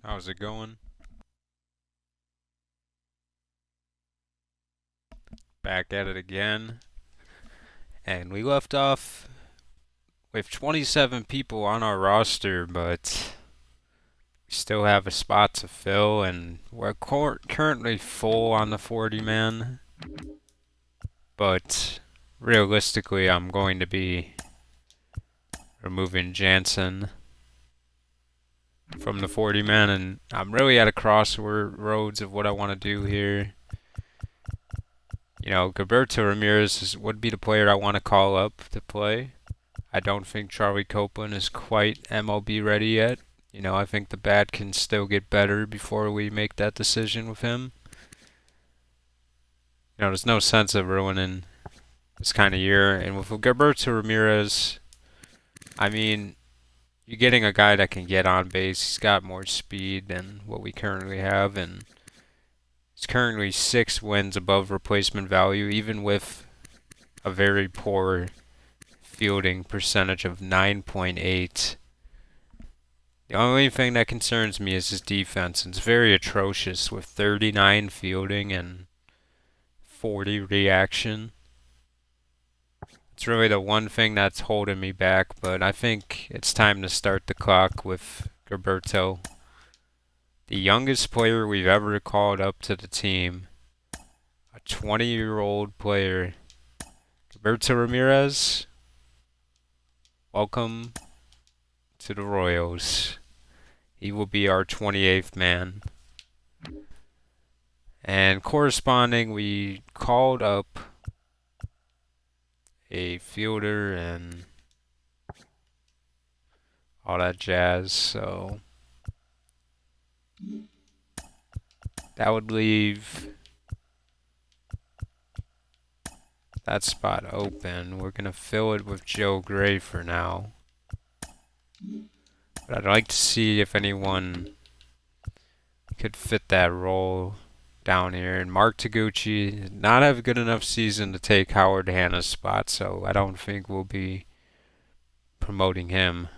How's it going? Back at it again. And we left off with 27 people on our roster, but we still have a spot to fill, and we're currently full on the 40 man. But realistically, I'm going to be removing Jansen from the 40 man, and I'm really at a crossroads of what I want to do here. Gilberto Ramirez would be the player I want to call up to play. I don't think Charlie Copeland is quite MLB ready yet. I think the bat can still get better before we make that decision with him. There's no sense of ruining this kind of year. And with Gilberto Ramirez, I mean, you're getting a guy that can get on base. He's got more speed than what we currently have, and he's currently 6 wins above replacement value, even with a very poor fielding percentage of 9.8. The only thing that concerns me is his defense. It's very atrocious with 39 fielding and 40 reaction. It's really the one thing that's holding me back, but I think it's time to start the clock with Gilberto. The youngest player we've ever called up to the team. A 20-year-old player. Gilberto Ramirez, welcome to the Royals. He will be our 28th man. And corresponding, we called up a fielder and all that jazz, so that would leave that spot open. We're going to fill it with Joe Gray for now. But I'd like to see if anyone could fit that role down here. And Mark Taguchi did not have a good enough season to take Howard Hanna's spot, so I don't think we'll be promoting him.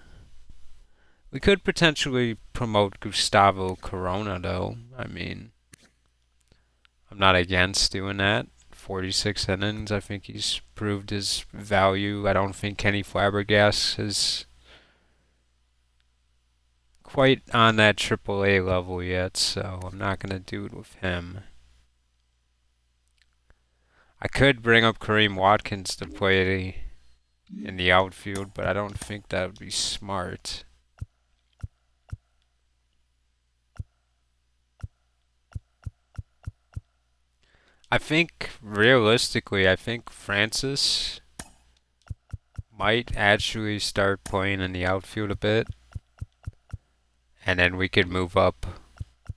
We could potentially promote Gustavo Corona, though. I mean, I'm not against doing that. 46 innings, I think he's proved his value. I don't think Kenny Fabregas is quite on that AAA level yet, so I'm not going to do it with him. I could bring up Kareem Watkins to play in the outfield, but I don't think that would be smart. I think, realistically, I think Francis might actually start playing in the outfield a bit. And then we could move up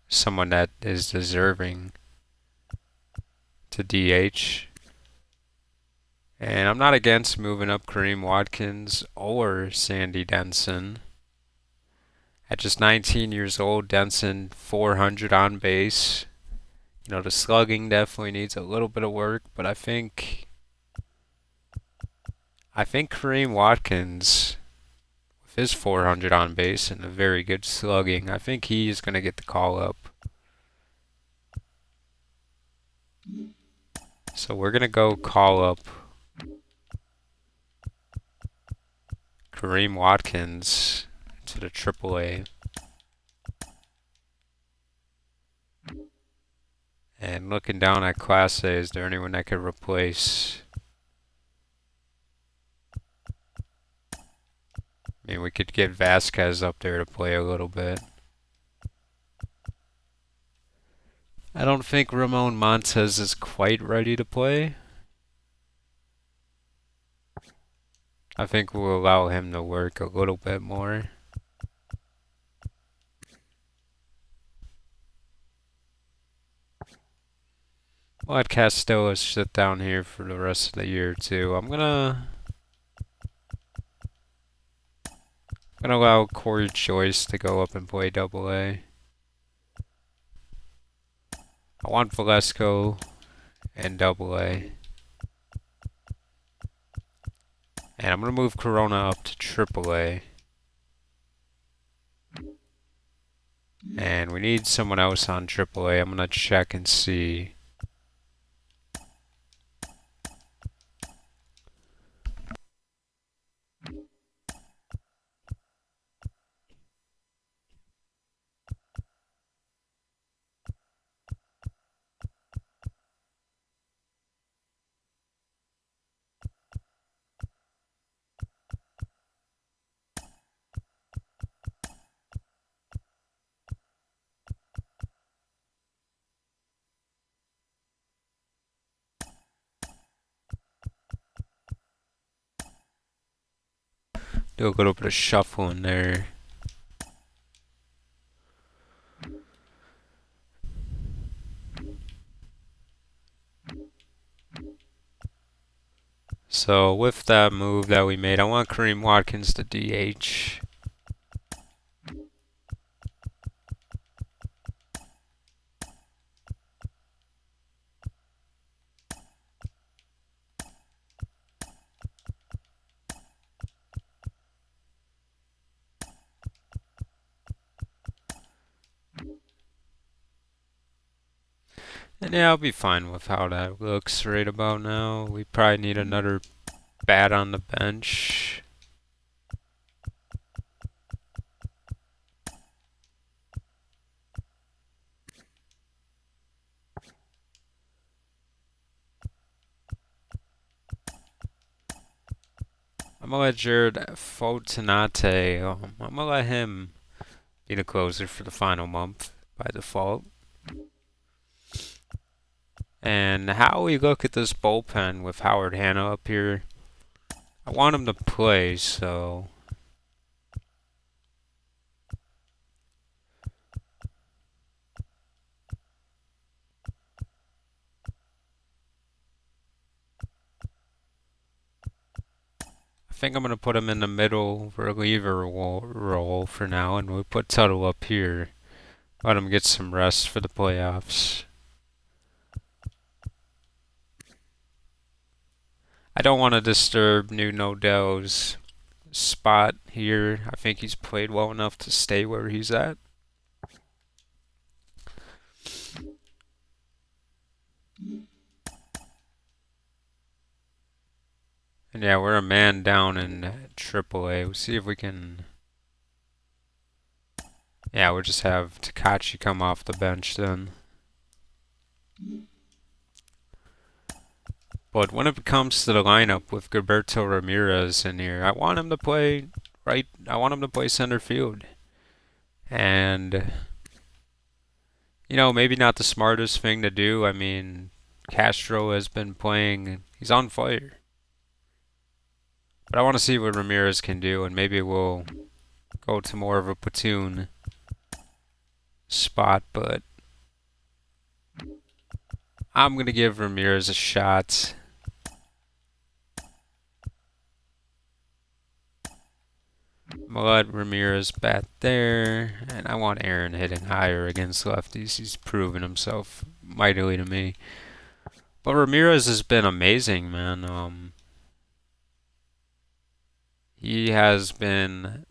someone that is deserving to DH. And I'm not against moving up Kareem Watkins or Sandy Denson. At just 19 years old, Denson 400 on base. The slugging definitely needs a little bit of work, but I think Kareem Watkins, with his 400 on base and a very good slugging, I think he is going to get the call up. So we're going to go call up Kareem Watkins to the AAA. And looking down at Class A, is there anyone that could replace? I mean, we could get Vasquez up there to play a little bit. I don't think Ramon Montez is quite ready to play. I think we'll allow him to work a little bit more. We'll let Castillo sit down here for the rest of the year too. I'm gonna allow Corey Joyce to go up and play AA. I want Velasco and AA. And I'm going to move Corona up to AAA. And we need someone else on AAA. I'm gonna check and see. Do a little bit of shuffling there. So with that move that we made, I want Kareem Watkins to DH. And yeah, I'll be fine with how that looks right about now. We probably need another bat on the bench. I'm gonna let Jared Fontenate, I'm gonna let him be the closer for the final month by default. And how we look at this bullpen with Howard Hanna up here, I want him to play, so I think I'm gonna put him in the middle reliever role for now, and we'll put Tuttle up here. Let him get some rest for the playoffs. I don't want to disturb Nuno Del's spot here. I think he's played well enough to stay where he's at. And yeah, we're a man down in AAA. We'll see if we can. Yeah, we'll just have Takachi come off the bench then. But when it comes to the lineup with Gilberto Ramirez in here, I want him to play right. I want him to play center field. And, you know, maybe not the smartest thing to do. I mean, Castro has been playing, he's on fire. But I want to see what Ramirez can do, and maybe we'll go to more of a platoon spot. But I'm going to give Ramirez a shot. I'm going to let Ramirez bat there, and I want Aaron hitting higher against lefties. He's proven himself mightily to me. But Ramirez has been amazing, man. He has been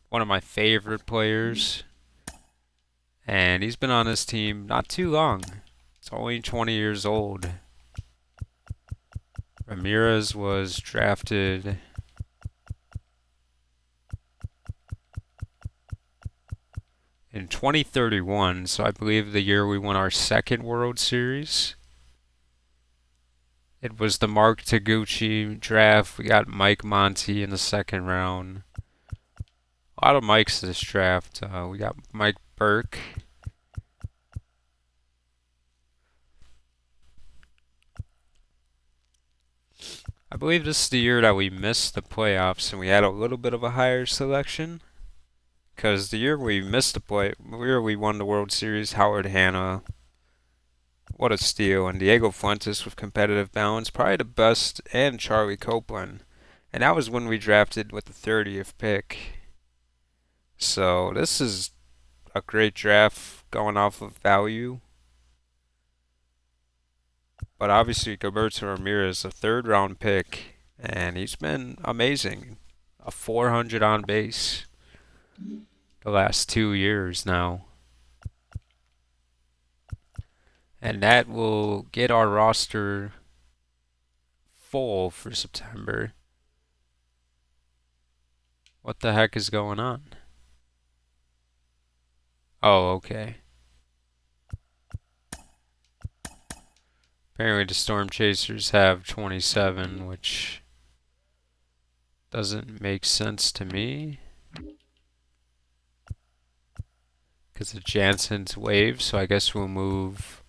one of my favorite players, and he's been on this team not too long. It's only 20 years old. Ramirez was drafted in 2031, so I believe the year we won our second World Series. It was the Mark Taguchi draft. We got Mike Monty in the second round. A lot of Mikes this draft. We got Mike Burke. I believe this is the year that we missed the playoffs and we had a little bit of a higher selection. Because the year we missed the year we won the World Series, Howard Hanna, what a steal, and Diego Fuentes with competitive balance, probably the best, and Charlie Copeland. And that was when we drafted with the 30th pick. So this is a great draft going off of value. But obviously, Gilberto Ramirez, a third round pick, and he's been amazing. A 400 on base the last 2 years now. And that will get our roster full for September. What the heck is going on? Oh, okay. Apparently the Storm Chasers have 27, which doesn't make sense to me. Because of Jansen's wave, so I guess we'll move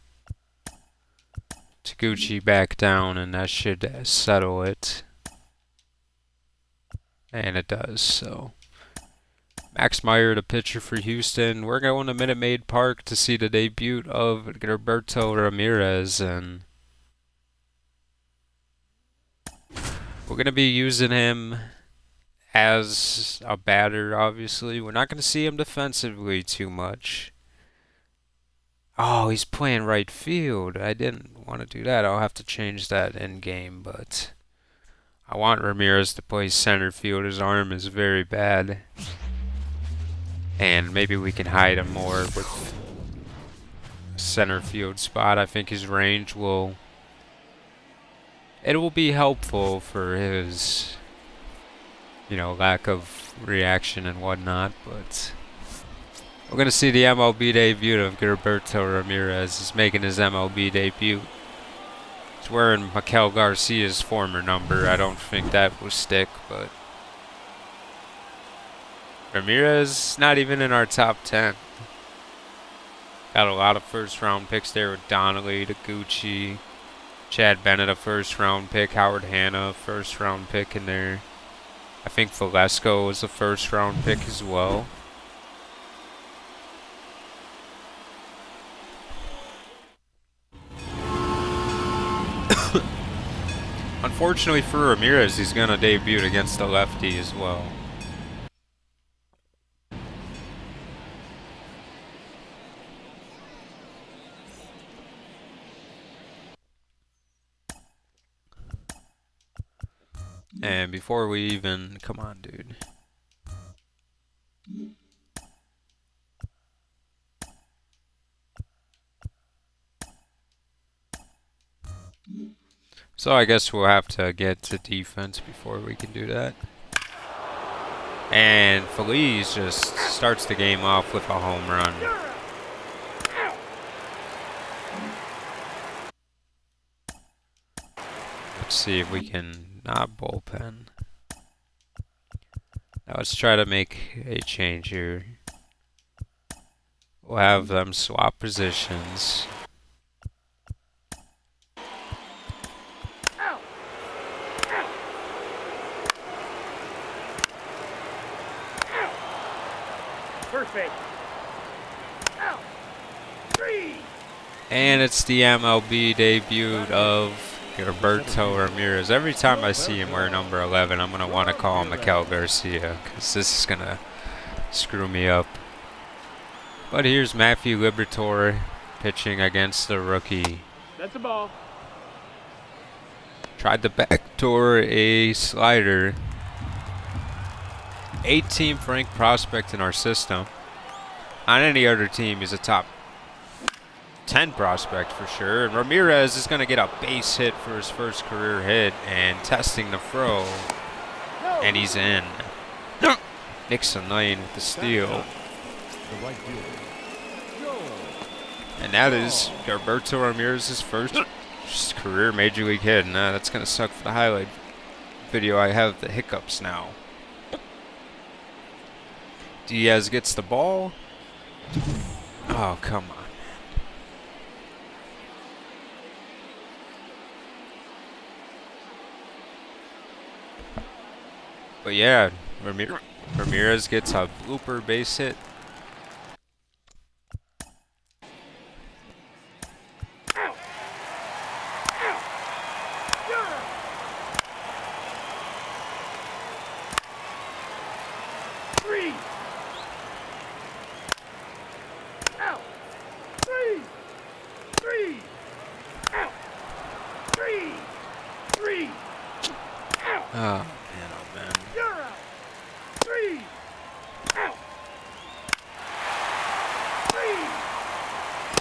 Taguchi back down and that should settle it. And it does, so. Max Meyer, the pitcher for Houston. We're going to Minute Maid Park to see the debut of Gilberto Ramirez, and we're going to be using him as a batter, obviously. We're not going to see him defensively too much. Oh, he's playing right field. I didn't want to do that. I'll have to change that in game, but I want Ramirez to play center field. His arm is very bad. And maybe we can hide him more with a center field spot. I think his range will... It will be helpful for his, you know, lack of reaction and whatnot, but... We're going to see the MLB debut of Gilberto Ramirez. He's making his MLB debut. He's wearing Mikel Garcia's former number. I don't think that will stick, but... Ramirez, not even in our top 10. Got a lot of first-round picks there with Donnelly, Taguchi, Chad Bennett, a first-round pick, Howard Hanna, first-round pick in there. I think Velasco was a first-round pick as well. Unfortunately for Ramirez, he's going to debut against the lefty as well. And before we even... Come on, dude. So I guess we'll have to get to defense before we can do that. And Feliz just starts the game off with a home run. Let's see if we can not bullpen. Now let's try to make a change here. We'll have them swap positions. And it's the MLB debut of Gilberto Ramirez. Every time I see him wear number 11, I'm going to want to call him Mikel Garcia, because this is going to screw me up. But here's Matthew Liberatore pitching against the rookie. That's a ball. Tried to backdoor a slider. 18th ranked prospect in our system. On any other team, he's a top 10 prospect for sure. And Ramirez is going to get a base hit for his first career hit and testing the throw. And he's in. Nixon Lane with the steal. And that is Gilberto Ramirez's first career major league hit. Nah, that's going to suck for the highlight video. I have the hiccups now. Diaz gets the ball. Oh, come on. But yeah, Ramirez gets a blooper base hit. Oh, man, oh, man. You're out. 3 out.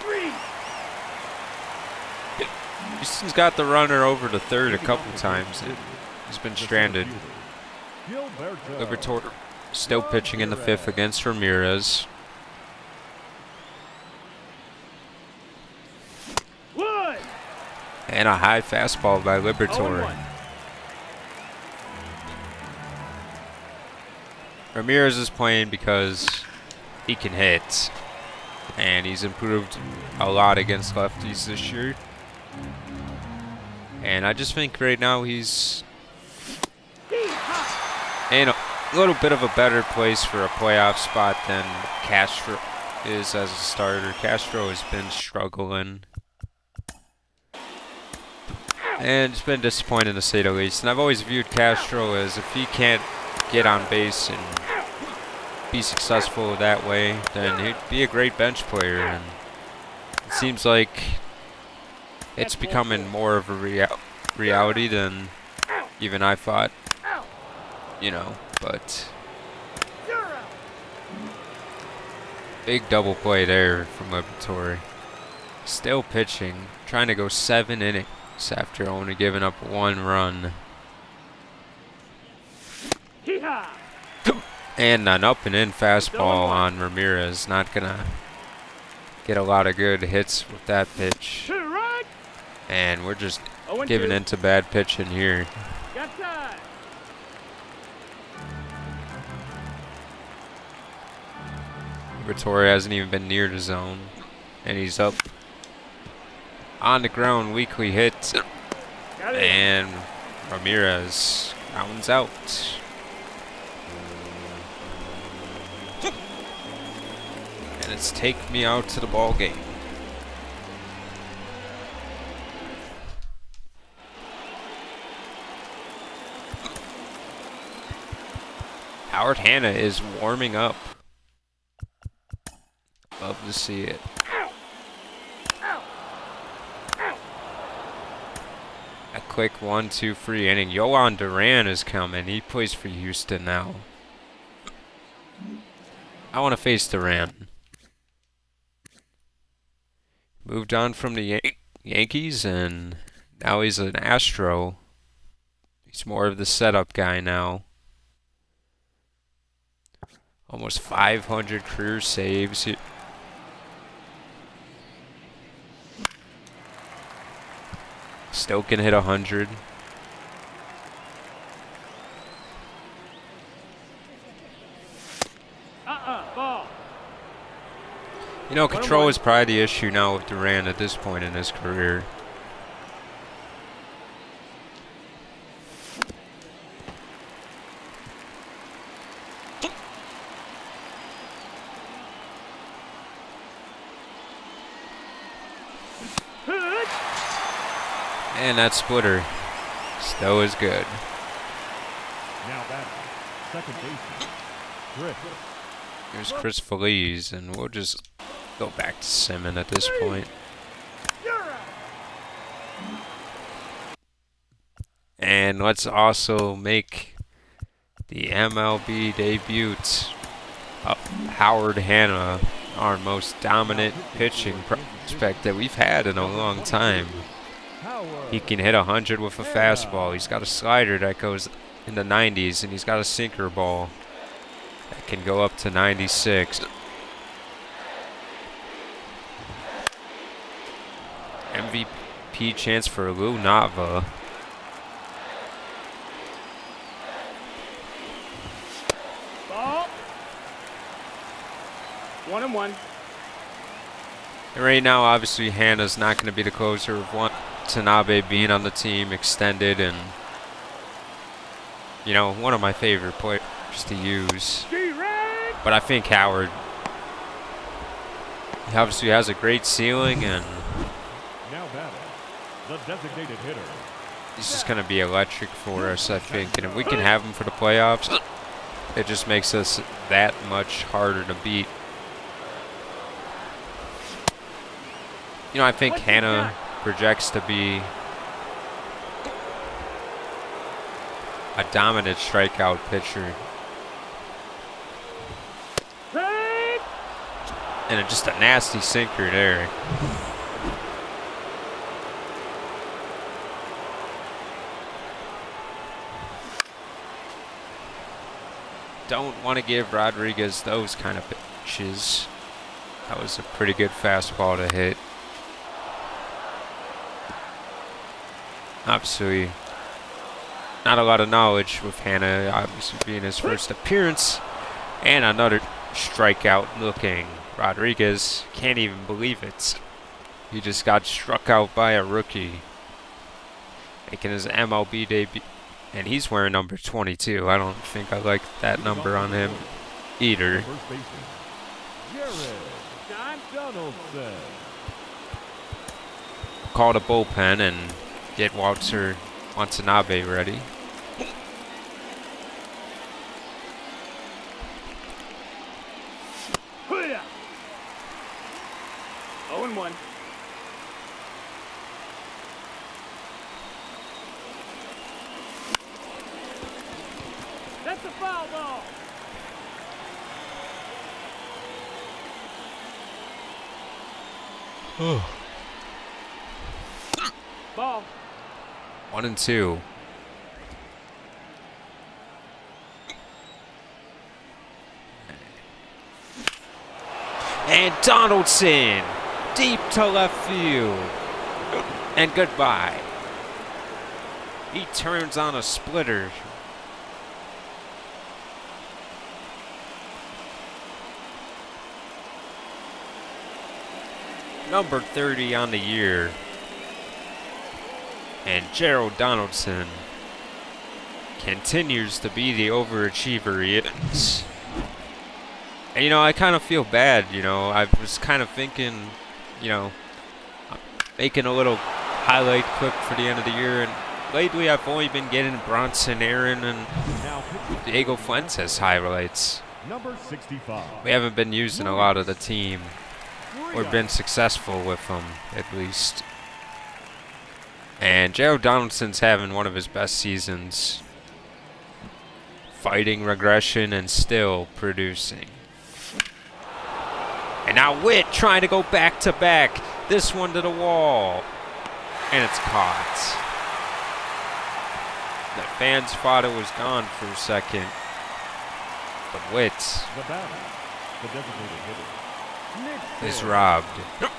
3. He's got the runner over to third a couple times. He's been stranded. Liberatore still pitching in the fifth against Ramirez. And a high fastball by Liberatore. Ramirez is playing because he can hit. And he's improved a lot against lefties this year. And I just think right now he's in a little bit of a better place for a playoff spot than Castro is as a starter. Castro has been struggling. And it's been disappointing to say the least. And I've always viewed Castro as if he can't get on base and be successful that way, then he'd be a great bench player. And it seems like it's becoming more of a reality than even I thought, you know, but big double play there from Liberatore. Still pitching, trying to go 7 innings after only giving up 1 run. And an up and in fastball on Ramirez. Not gonna get a lot of good hits with that pitch. And we're just giving into bad pitching here. Liberatore hasn't even been near the zone. And he's up on the ground, weakly hit. And Ramirez rounds out. And it's take me out to the ball game. Howard Hanna is warming up. Love to see it. A quick 1-2 free inning. Yohan Duran is coming. He plays for Houston now. I want to face Duran. Moved on from the Yankees, and now he's an Astro. He's more of the setup guy now. Almost 500 career saves. Still can hit 100. Ball. You know, control is probably the issue now with Duran at this point in his career. And that splitter still is good. Now batting, second baseman, Chris. Here's Chris Feliz, and we'll just go back to Simmons at this point. And let's also make the MLB debut of Howard Hanna, our most dominant pitching prospect that we've had in a long time. He can hit 100 with a fastball. He's got a slider that goes in the 90s, and he's got a sinker ball that can go up to 96. MVP chance for Lou Nava. Ball. 1-1. And right now, obviously, Hanna's not going to be the closer of one. Tanabe being on the team extended, and you know, one of my favorite players to use. But I think Howard, he obviously has a great ceiling, and Now batting, the designated hitter. he's just going to be electric for us, I think. And if we can have him for the playoffs, it just makes us that much harder to beat. You know, I think Hanna projects to be a dominant strikeout pitcher. And just a nasty sinker there. don't want to give Rodriguez those kind of pitches. That was a pretty good fastball to hit. Obviously, not a lot of knowledge with Hannah, obviously being his first appearance. And another strikeout looking. Rodriguez can't even believe it. He just got struck out by a rookie, making his MLB debut. And he's wearing number 22. I don't think I like that number on him either. First baseman, Jared Time. Donaldson. Call the bullpen and get Walter Watanabe ready. Hoo-yah. 0-1. That's a foul ball. Ball. 1-2. And Donaldson, deep to left field. And goodbye. He turns on a splitter. Number 30 on the year. And Gerald Donaldson continues to be the overachiever he is. And, you know, I kind of feel bad, you know. I was kind of thinking, you know, making a little highlight clip for the end of the year. And lately I've only been getting Bronson Aaron and Now pitching Diego Fuentes highlights. number 65. We haven't been using a lot of the team. Or been successful with them, at least. And Gerald Donaldson's having one of his best seasons. Fighting regression and still producing. And now Witt trying to go back to back. This one to the wall. And it's caught. The fans thought it was gone for a second. But Witt The batter, the designated hitter, Nick is robbed. Lane.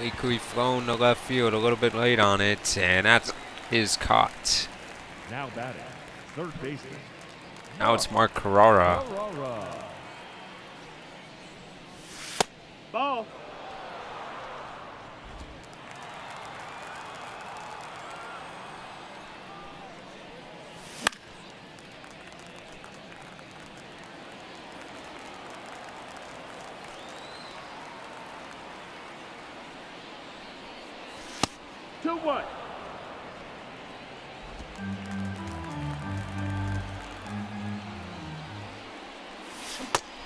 Weekly flown to left field a little bit late on it, and that is caught. Now batting, third baseman, Now it's Mark Carrara. Carrara. Ball. Two one.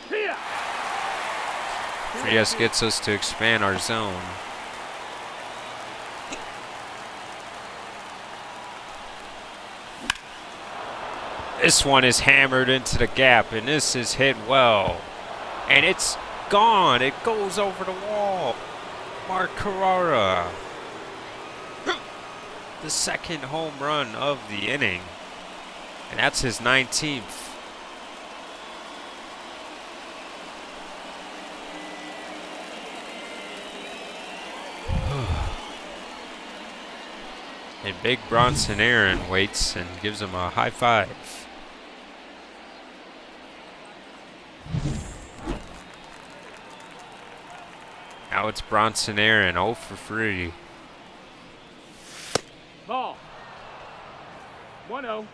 Here. Frias gets us to expand our zone. This one is hammered into the gap, and this is hit well. And it's gone. It goes over the wall. Mark Carrara. The second home run of the inning. And that's his 19th. And big Bronson Aaron waits and gives him a high five. Now it's Bronson Aaron, 0 for 3. Ball. 1-0.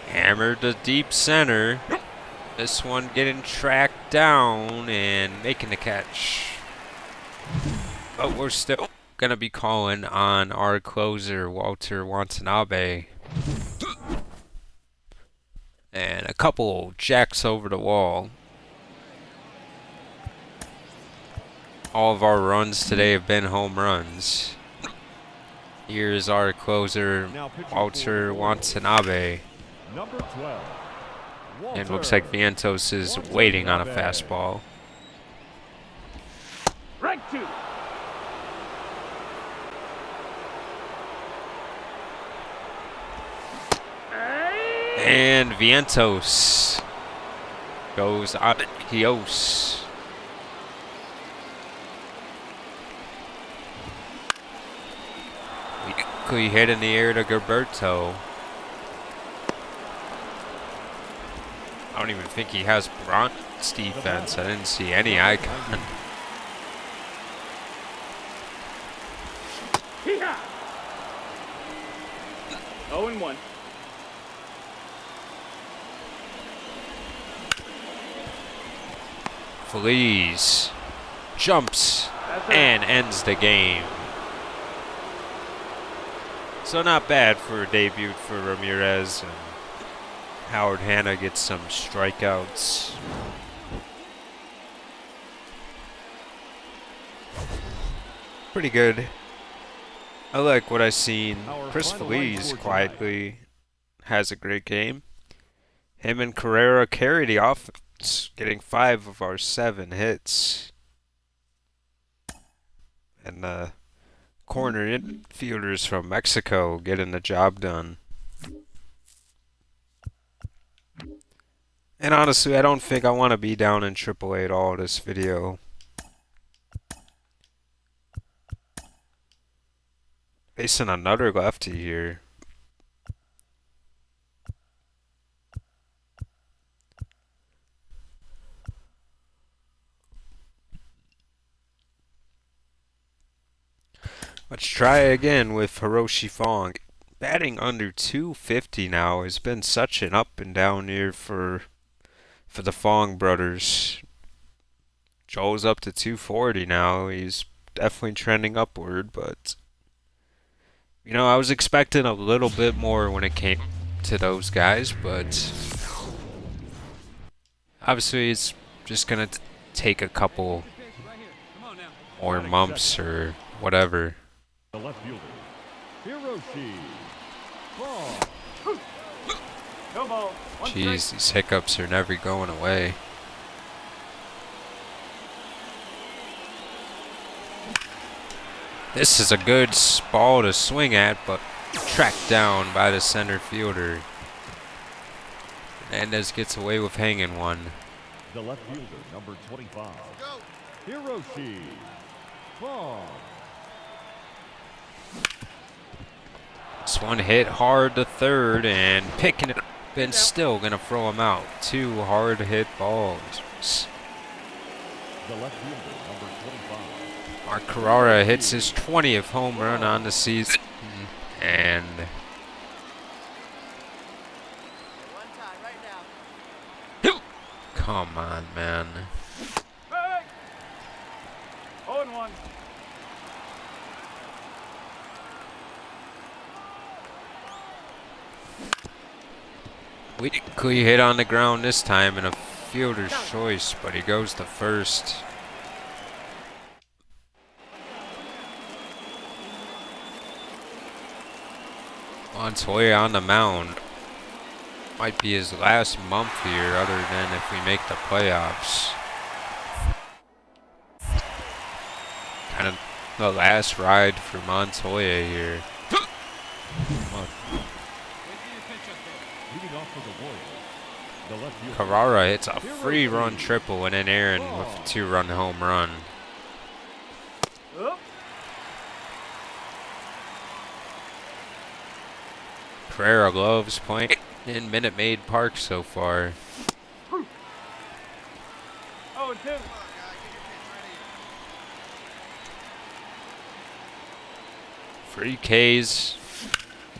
Hammered to deep center. This one getting tracked down and making the catch. But we're still going to be calling on our closer, Walter Watanabe. And a couple jacks over the wall. All of our runs today have been home runs. Here's our closer, Now pitching Walter for Watanabe. Number 12. And it Walter looks like Vientos is waiting on a fastball. 2. And Vientos goes adios. Weakly hit in the air to Gilberto. I don't even think he has bronze defense. I didn't see any icon. Hee-haw! 0-1. Feliz jumps and ends the game. So not bad for a debut for Ramirez, and Howard Hanna gets some strikeouts. Pretty good. I like what I've seen. Chris Feliz quietly has a great game. Him and Carrera carry the offense, getting 5 of our 7 hits. And corner infielders from Mexico getting the job done. And honestly, I don't think I want to be down in AAA at all this video. Facing another lefty here. Let's try again with Hiroshi Fong. Batting under 250 now. Has been such an up and down year for the Fong brothers. Joel's up to 240 now. He's definitely trending upward, but you know, I was expecting a little bit more when it came to those guys, but obviously it's just gonna take a couple more months or whatever. The left fielder, Hiroshi Fong. No ball. 1 Jeez, strike. these hiccups are never going away. This is a good ball to swing at, but tracked down by the center fielder. Hernandez gets away with hanging one. The left fielder, number 25, Hiroshi Fong. This one hit hard to third and picking it up and still gonna throw him out. 2 hard hit balls. The left fielder, number 25, Mark Carrara hits his 20th home run on the season. And come on, man. Hey! 0-1. Weakly hit on the ground this time in a fielder's choice, but he goes to first. Montoya on the mound. Might be his last month here, other than if we make the playoffs. Kind of the last ride for Montoya here. leading off for the Royals. The left fielder, Carrara hits a free run triple and then Aaron with a 2-run home run. Up. Carrera loves playing in Minute Maid Park so far. 0-2. Free Ks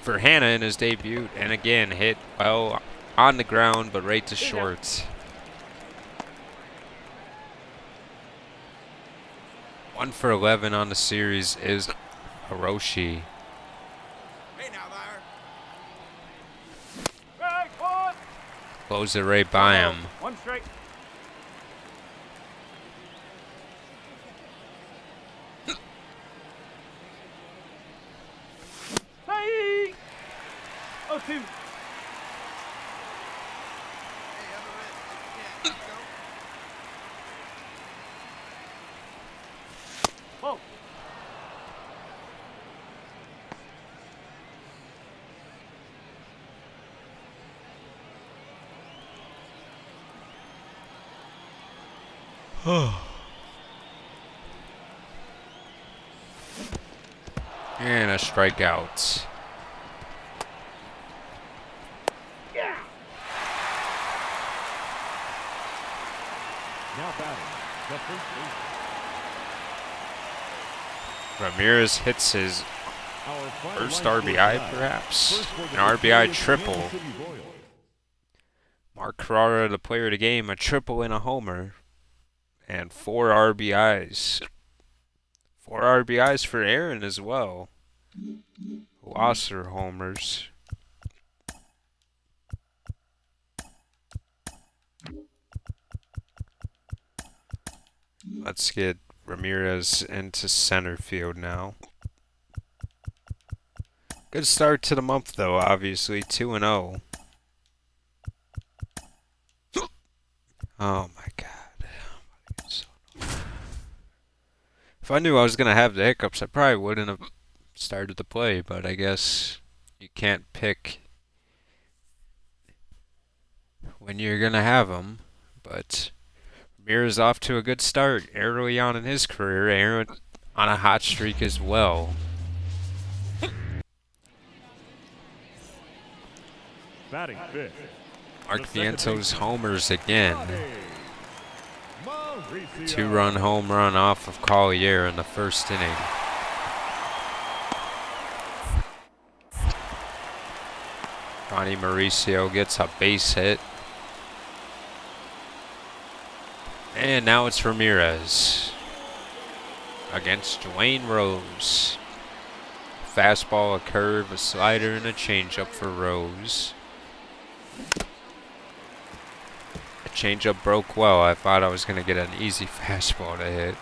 for Hanna in his debut, and again hit well on the ground but right to short. 1 for 11 on the series is Hiroshi. Strike 1. Blows it right by him. 1 strike. Hey! 0-2. And a strikeout. Now batting, the first baseman. Ramirez hits his Our final first line RBI, tonight. perhaps. First for An the RBI Kansas triple. City Royals. Mark Carrara, the player of the game, a triple and a homer. And 4 RBIs. 4 RBIs for Aaron as well. Losser homers. Let's get Ramirez into center field now. Good start to the month, though, obviously. 2-0. Oh, my God. If I knew I was going to have the hiccups, I probably wouldn't have started the play, but I guess you can't pick when you're going to have them. But Ramirez off to a good start early on in his career. Aaron on a hot streak as well. Batting fifth. Mark The second Vientos baseman. homers again. Mauricio. 2-run home run off of Collier in the first inning. Ronnie Mauricio gets a base hit. And now it's Ramirez against Dwayne Rose. Fastball, a curve, a slider, and a changeup for Rose. The changeup broke well. I thought I was going to get an easy fastball to hit.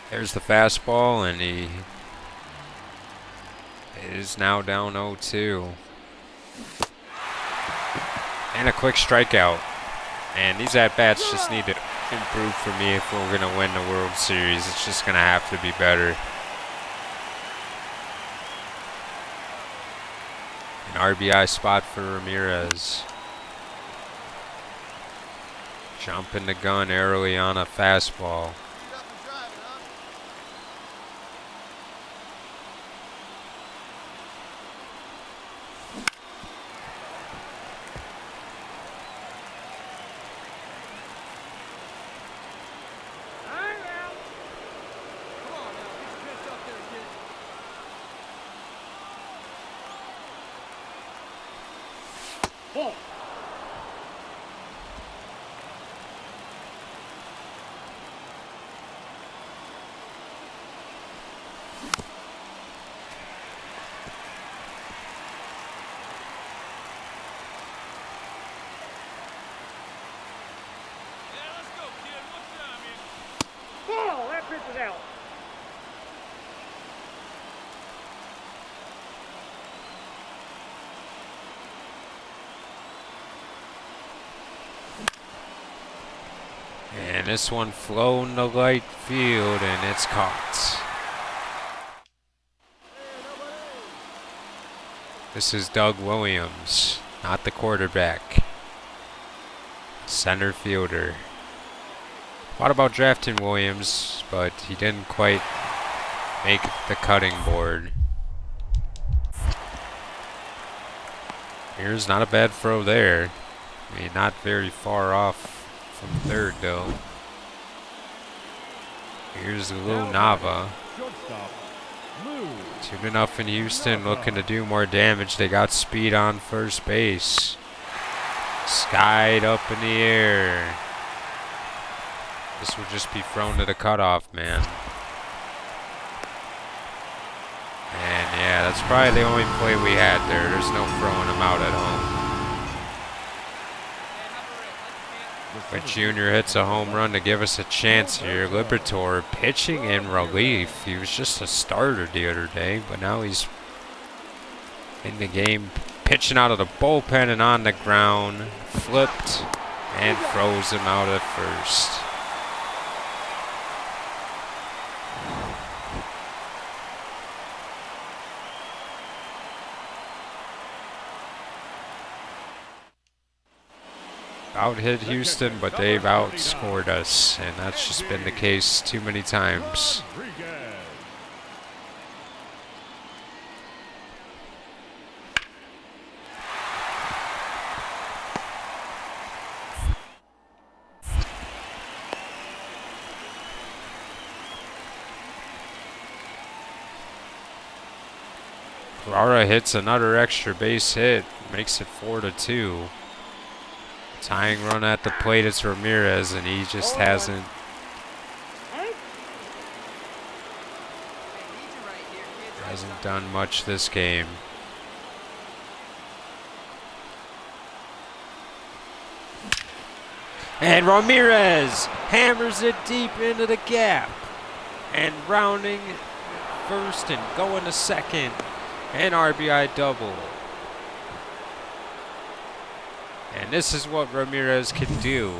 There's the fastball, and he is now down 0-2. And a quick strikeout. And these at-bats just need to improve for me if we're going to win the World Series. It's just going to have to be better. An RBI spot for Ramirez. Jumping the gun early on a fastball. Ball. Ball. That pitch is out. And this one flown to right field, and it's caught. This is Doug Williams, not the quarterback. Center fielder. Thought about drafting Williams, but he didn't quite make the cutting board. Here's not a bad throw there. I mean, not very far off from third, though. Here's Lou Nava. Shortstop. Lou. 2-0 in Houston, looking to do more damage. They got speed on first base. Skied up in the air. This would just be thrown to the cutoff, man. And yeah, that's probably the only play we had there. There's no throwing him out at home. But Junior hits a home run to give us a chance here. Liberatore pitching in relief. He was just a starter the other day, but now he's in the game, pitching out of the bullpen and on the ground. Flipped and throws him out at first. out-hit Houston, but they've outscored us, and that's just been the case too many times. Rodriguez. Carrara hits another extra base hit, makes it 4-2. Tying run at the plate is Ramirez, and he just hasn't done much this game. And Ramirez hammers it deep into the gap, and rounding first and going to second. An RBI double. And this is what Ramirez can do.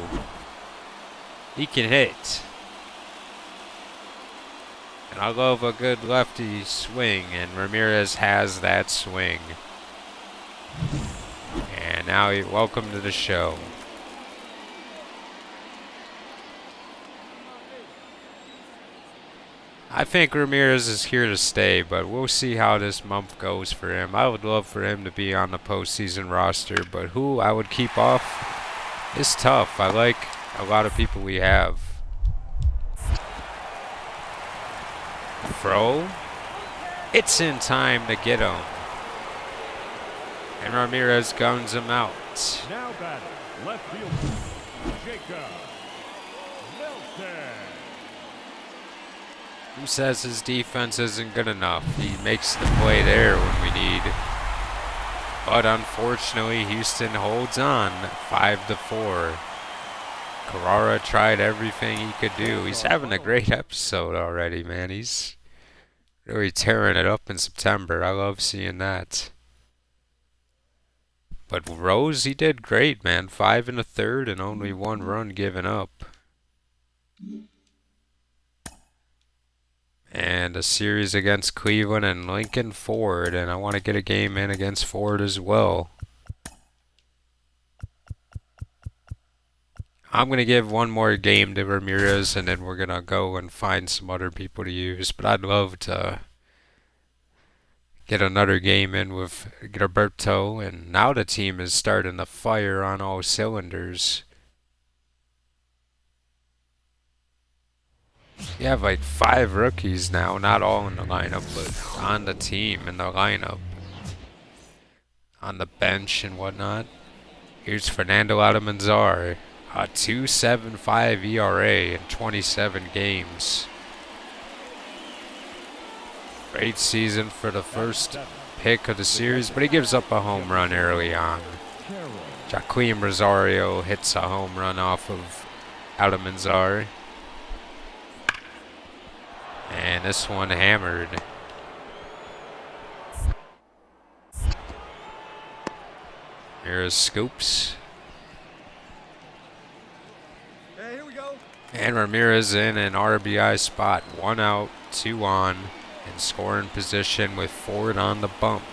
He can hit. And I love a good lefty swing, and Ramirez has that swing. And now, welcome to the show. I think Ramirez is here to stay, but we'll see how this month goes for him. I would love for him to be on the postseason roster, but who I would keep off is tough. I like a lot of people we have. Fro, it's in time to get him. And Ramirez guns him out. Now batting, left fielder, Jacob Nelson. Who says his defense isn't good enough? He makes the play there when we need. But unfortunately, Houston holds on 5-4. Carrara tried everything he could do. He's having a great episode already, man. He's really tearing it up in September. I love seeing that. But Rose, he did great, man. 5 1/3 and only 1 run given up. And a series against Cleveland and Lincoln Ford, and I want to get a game in against Ford as well. I'm going to give one more game to Ramirez, and then we're going to go and find some other people to use. But I'd love to get another game in with Gilberto, and now the team is starting to fire on all cylinders. You have like 5 rookies now, not all in the lineup, but on the team, in the lineup. On the bench and whatnot. Here's Fernando Almanzar, a 2.75 ERA in 27 games. Great season for the first pick of the series, but he gives up a home run early on. Joaquin Rosario hits a home run off of Almanzar. And this one hammered. Here's Scoops. Hey, here we go. And Ramirez in an RBI spot. 1 out, 2 on, and scoring position with Ford on the bump.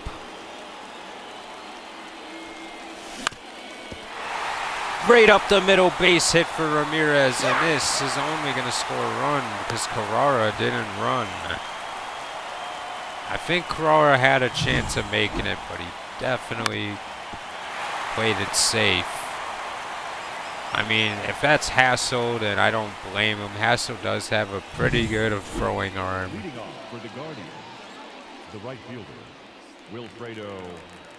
Right up the middle base hit for Ramirez, and this is only going to score a run because Carrara didn't run. I think Carrara had a chance of making it, but he definitely played it safe. I mean, if that's Hassel, then I don't blame him. Hassel does have a pretty good throwing arm. Leading off for the Guardians, the right fielder,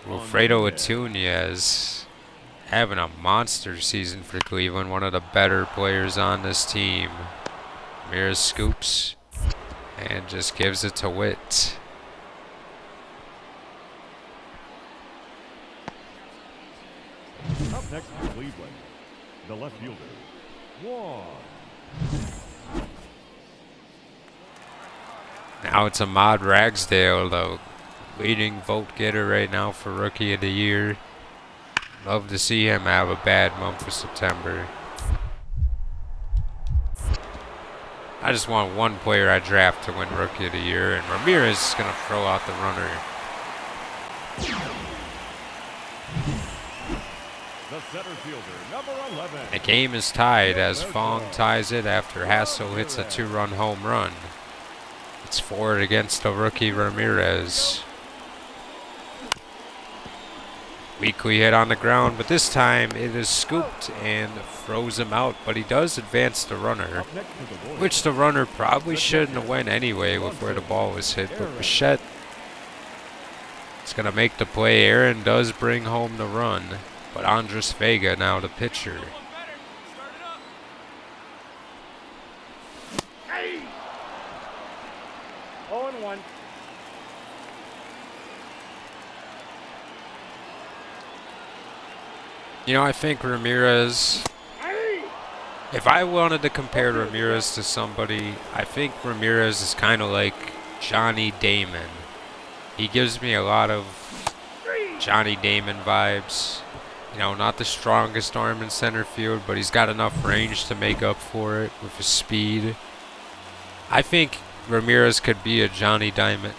Wilfredo Atunez having a monster season for Cleveland, one of the better players on this team. Ramirez scoops and just gives it to Witt. Up next for Cleveland, the left fielder, Juan. Now it's Ahmad Ragsdale, the leading vote getter right now for Rookie of the Year. Love to see him have a bad month for September. I just want one player I draft to win Rookie of the Year, and Ramirez is going to throw out the runner. The center fielder, number 11. The game is tied as Fong ties it after Hassel hits a 2-run home run. It's forward against the rookie Ramirez. Weakly hit on the ground, but this time it is scooped and throws him out. But he does advance the runner, which the runner probably shouldn't have went anyway with where the ball was hit. But Bichette is going to make the play. Aaron does bring home the run, but Andres Vega now the pitcher. Hey! 0-1. You know, I think Ramirez, if I wanted to compare Ramirez to somebody, I think Ramirez is kind of like Johnny Damon. He gives me a lot of Johnny Damon vibes. You know, not the strongest arm in center field, but he's got enough range to make up for it with his speed. I think Ramirez could be a Johnny Damon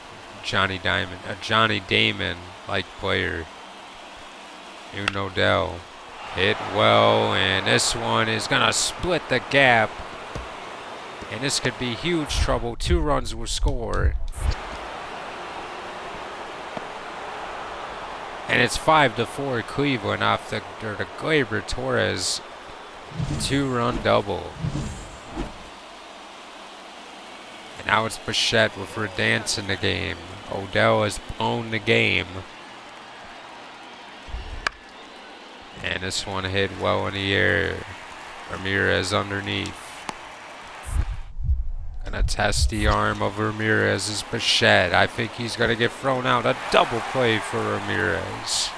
like player. Even Odell hit well, and this one is gonna split the gap, and this could be huge trouble. 2 runs will score, and it's 5-4 Cleveland after the Gleyber Torres 2-run double. And now it's Bichette with Redance in the game. Odell has blown the game. And this one hit well in the air. Ramirez underneath. Gonna test the arm of Ramirez's Bichette. I think he's gonna get thrown out. A double play for Ramirez.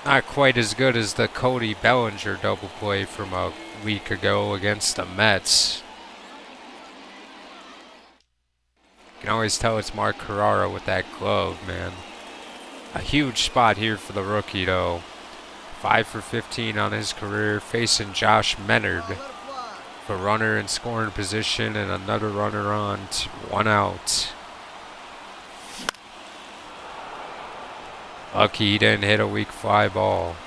Not quite as good as the Cody Bellinger double play from a week ago against the Mets. You can always tell it's Mark Carrara with that glove, man. A huge spot here for the rookie, though. 5 for 15 on his career, facing Josh Menard for runner in scoring position and another runner on, 1 out. Lucky he didn't hit a weak fly ball.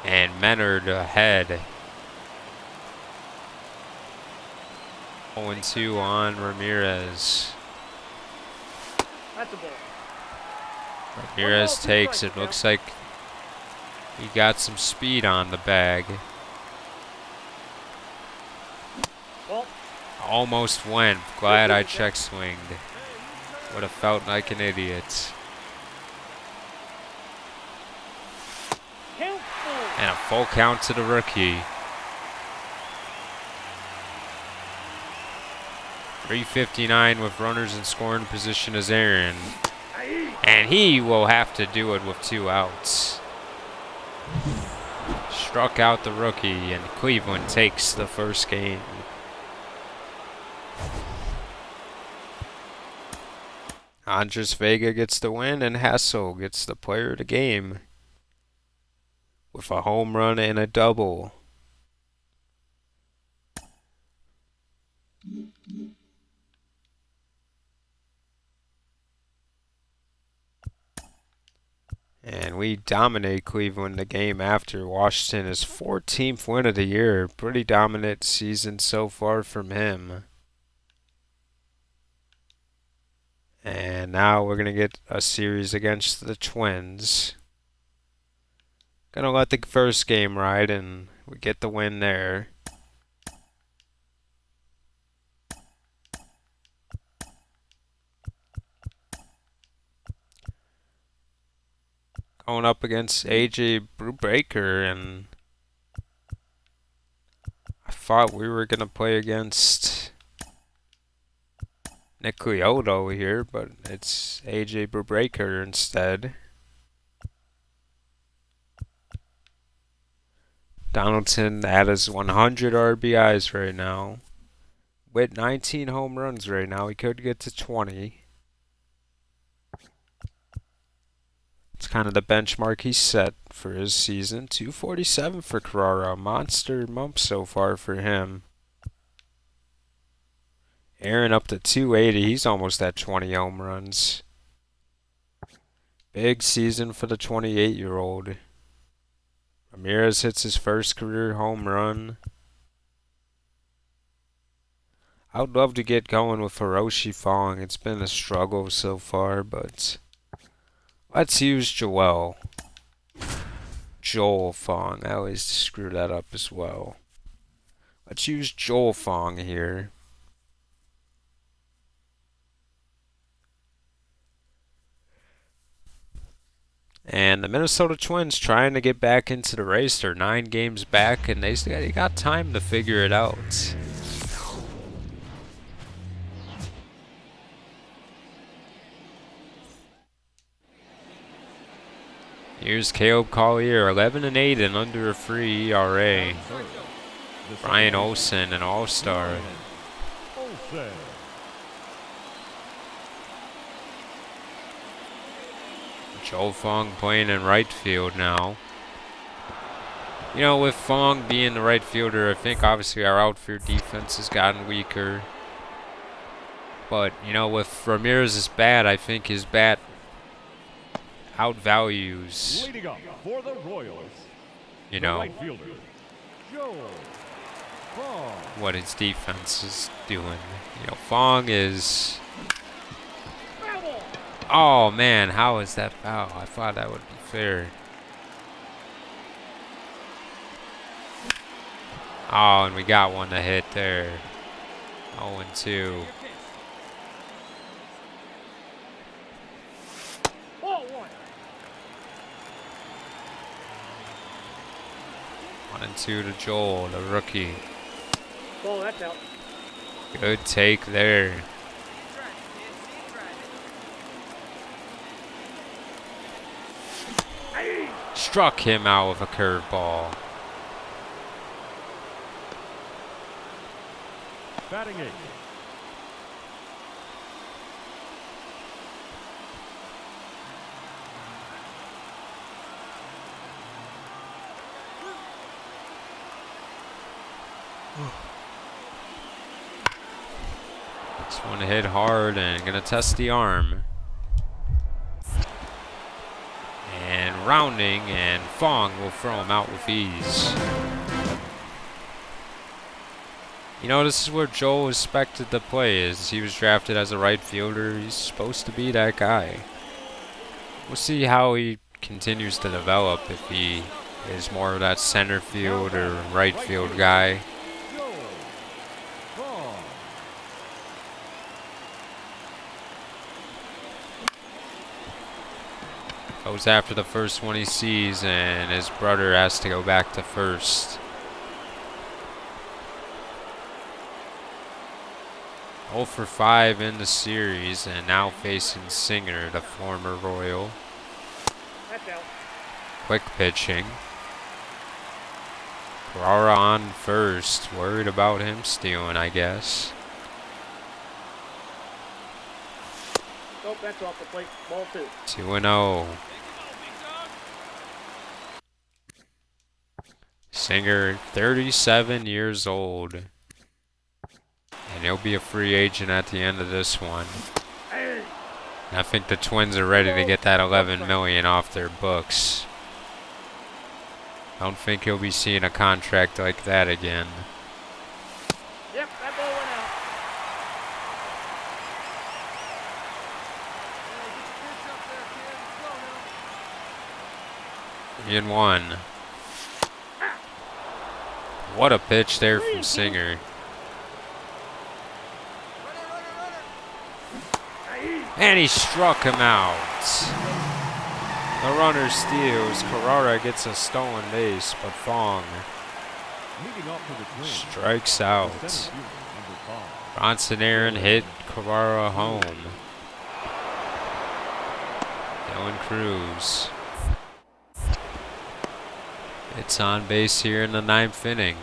And Menard ahead. 0-2 on Ramirez. That's a ball. Ramirez takes it. Looks like he got some speed on the bag. Well, Almost went. Glad I check swinged. Would have felt like an idiot. count full. And a full count to the rookie. 3:59 with runners in scoring position as Aaron. And he will have to do it with 2 outs. Struck out the rookie, and Cleveland takes the first game. Andres Vega gets the win, and Hassel gets the player of the game with a home run and a double. And we dominate Cleveland the game after. Washington is 14th win of the year. Pretty dominant season so far from him. And now we're going to get a series against the Twins. Gonna let the first game ride, and we get the win there. Going up against AJ Brubaker, and I thought we were gonna play against Nick Lyoto here, but it's AJ Brubaker instead. Donaldson at his 100 RBIs right now. With 19 home runs right now. He could get to 20. It's kind of the benchmark he set for his season. 247 for Carrara. A monster month so far for him. Aaron up to 280. He's almost at 20 home runs. Big season for the 28-year-old. Ramirez hits his first career home run. I would love to get going with Hiroshi Fong. It's been a struggle so far, but let's use Joel Fong. I always screw that up as well. Let's use Joel Fong here. And the Minnesota Twins trying to get back into the race. They're 9 games back, and they got time to figure it out. Here's Caleb Collier, 11-8 and under a 3 ERA. Brian Olsen, an all-star. Olsen. Joel Fong playing in right field now. You know, with Fong being the right fielder, I think obviously our outfield defense has gotten weaker. But, you know, with Ramirez's bat, I think his bat outvalues, Leading up for the Royals, you the know, right fielder, Joel Fong. what his defense is doing. You know, Fong is... Foul ball. Oh, man, how is that foul? I thought that would be fair. Oh, and we got one to hit there. 0-2. Ball one. 1-2 to Joel, the rookie. Ball, that's out. Good take there. Struck him out with a curveball. Batting 8. This one hit hard and gonna test the arm. And rounding, and Fong will throw him out with ease. You know, this is where Joel is expected to play. Is he was drafted as a right fielder. He's supposed to be that guy. We'll see how he continues to develop, if he is more of that center field or right field guy. Joel Fong. Goes after the first one he sees, and his brother has to go back to first. 0 for 5 in the series, and now facing Singer, the former Royal. That's out. Quick pitching. Carrara on first. Worried about him stealing, I guess. Nope, that's off the plate. Ball 2. 2-0. Singer, 37 years old. And he'll be a free agent at the end of this one. Hey. I think the Twins are ready to get that $11 million off their books. I don't think he'll be seeing a contract like that again. Yep, that ball went out. 3-1. What a pitch there from Singer. And he struck him out. The runner steals. Carrara gets a stolen base, but Fong Leading off for the Twins, strikes the out. center fielder, number 5. Bronson Aaron hit Carrara home. Dylan Cruz. It's on base here in the 9th inning.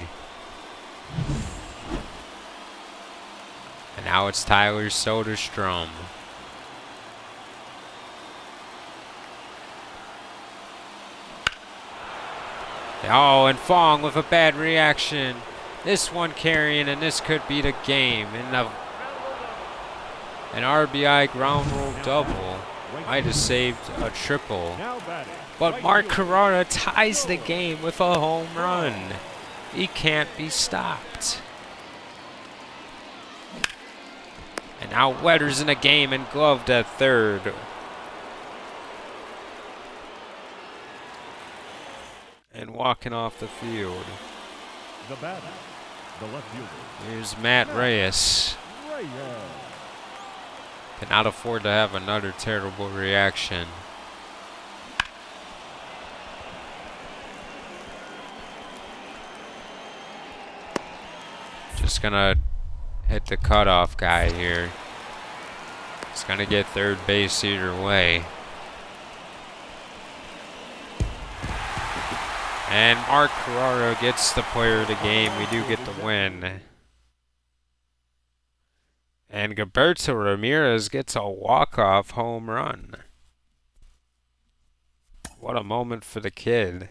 And now it's Tyler Soderstrom. Oh, and Fong with a bad reaction. This one carrying, and this could be the game. And the An RBI ground rule double might have saved a triple. Now batting. But Right Mark fielder. Carrara ties the game with a home run. He can't be stopped. And now Wetter's in the game and gloved at third. And walking off the field. The batter. The left fielder. Here's Matt Reyes. Reyes. Cannot afford to have another terrible reaction. Just gonna hit the cutoff guy here. He's gonna get third base either way. And Mark Carrara gets the player of the game. We do get the win. And Gilberto Ramirez gets a walk-off home run. What a moment for the kid.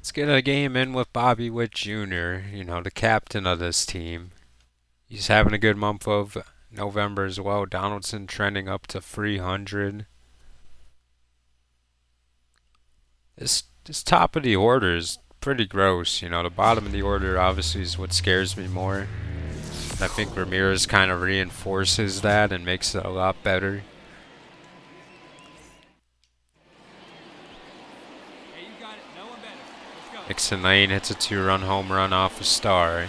Let's get a game in with Bobby Witt Jr., you know, the captain of this team. He's having a good month of November as well. Donaldson trending up to 300. This top of the order is pretty gross. You know, the bottom of the order obviously is what scares me more. And I think Ramirez kind of reinforces that and makes it a lot better. Nixon Lane hits a 2-run home run off a star.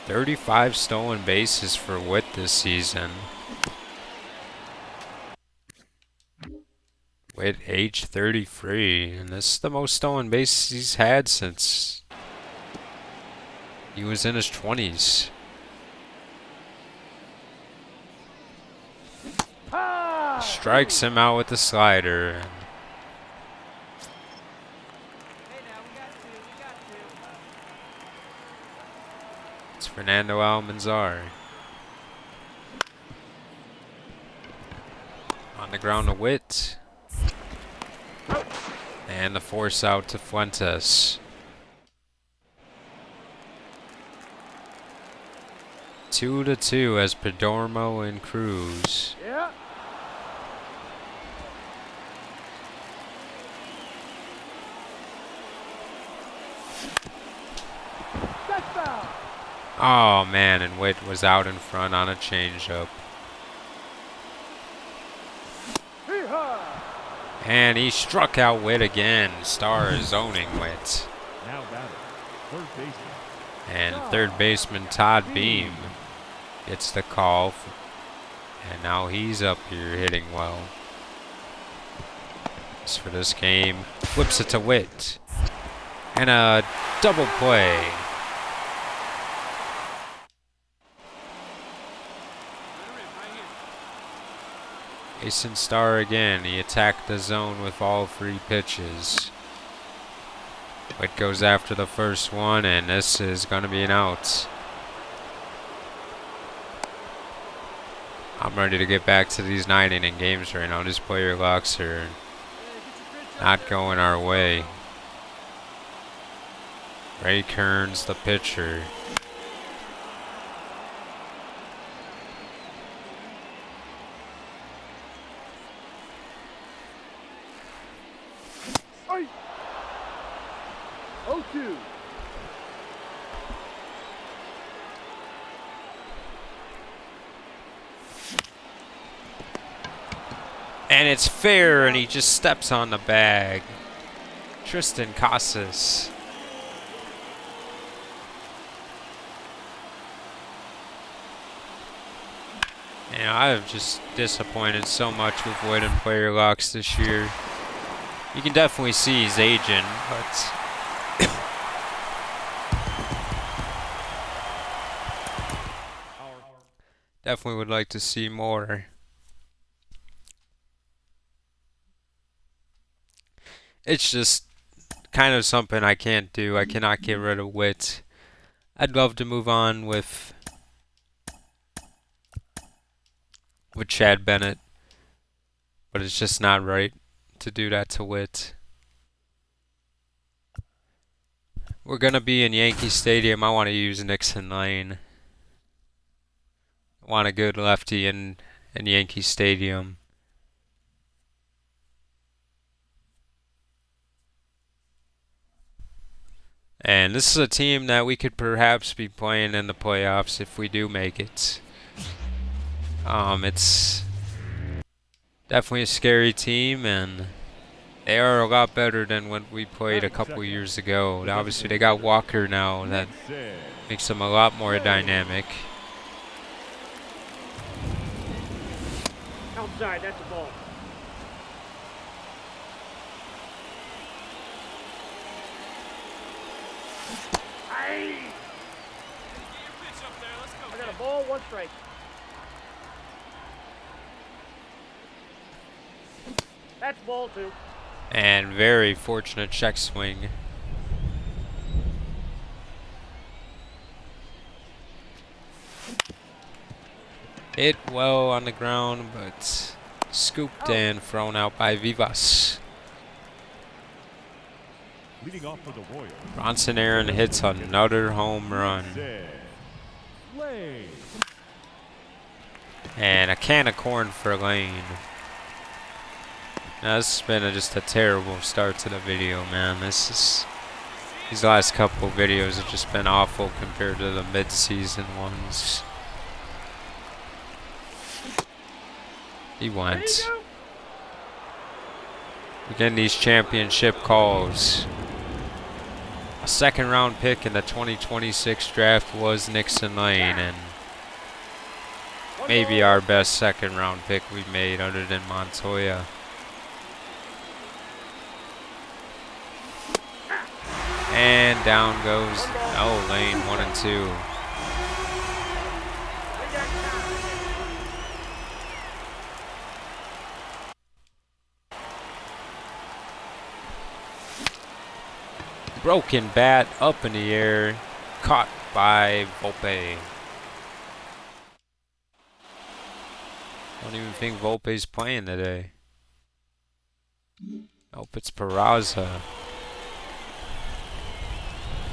"35 stolen bases for Witt this season. Witt, age 33, and this is the most stolen bases he's had since he was in his 20s. Strikes him out with the slider. It's Fernando Almanzar. On the ground to Witt. And the force out to Fuentes. 2-2 as Perdomo and Cruz. Yeah. That's foul. Oh man, and Witt was out in front on a changeup. Hee-haw. And he struck out Witt again. Star is owning Witt. Now batting. Third baseman. And third baseman Todd Beam gets the call. And now he's up here hitting well. As for this game, flips it to Witt. And a double play. Mason Star again. He attacked the zone with all 3 pitches. Witt goes after the first one, and this is going to be an out. I'm ready to get back to these 9-inning games right now. These player locks are not going our way. Ray Kearns, the pitcher. Oi. 0-2. And it's fair, and he just steps on the bag. Tristan Casas. And I've just disappointed so much with Witt and player locks this year. You can definitely see he's aging, but Definitely would like to see more. It's just kind of something I can't do. I cannot get rid of Witt. I'd love to move on with Chad Bennett, but it's just not right to do that to Witt. We're gonna be in Yankee Stadium. I want to use Nixon Lane. I want a good lefty in Yankee Stadium. And this is a team that we could perhaps be playing in the playoffs if we do make it. It's definitely a scary team, and they are a lot better than when we played a couple years ago. Obviously, they got Walker now. That makes them a lot more dynamic. Outside, that's a ball. Aye. I got a ball, 1 strike. That's ball 2. And very fortunate check swing. Hit well on the ground, but scooped and thrown out by Vivas. Leading off for the Royals. Bronson Aaron hits another home run. Lane. And a can of corn for Lane. Now, this has been just a terrible start to the video, man. These last couple videos have just been awful compared to the mid-season ones. He went. We're getting these championship calls. A second-round pick in the 2026 draft was Nixon Lane, and maybe our best second-round pick we've made other than Montoya. And down goes Lane, 1 and 2. Broken bat up in the air, caught by Volpe. Don't even think Volpe's playing today. Nope, it's Peraza.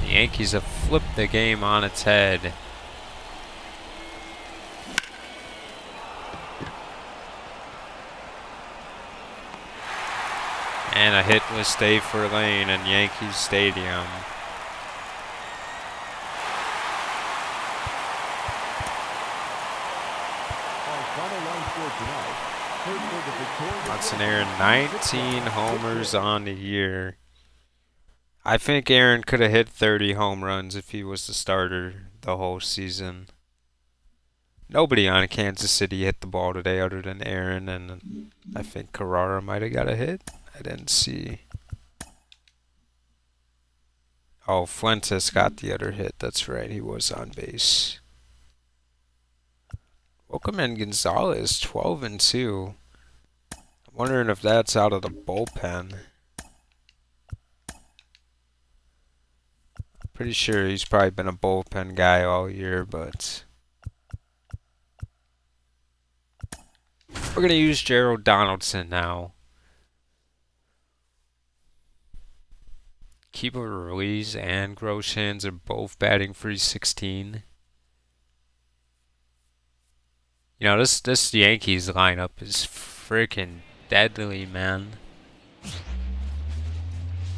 The Yankees have flipped the game on its head. And a hitless day for Lane in Yankee Stadium. Bronson Aaron, 19 homers on the year. I think Aaron could have hit 30 home runs if he was the starter the whole season. Nobody on Kansas City hit the ball today other than Aaron, and I think Carrara might have got a hit. I didn't see. Oh, Fuentes got the other hit. That's right. He was on base. Welcome in Gonzalez, 12 and 2. I'm wondering if that's out of the bullpen. Pretty sure he's probably been a bullpen guy all year, but we're going to use Gerald Donaldson now. Keeper Ruiz and Groshans are both batting .316. You know, this Yankees lineup is freaking deadly, man.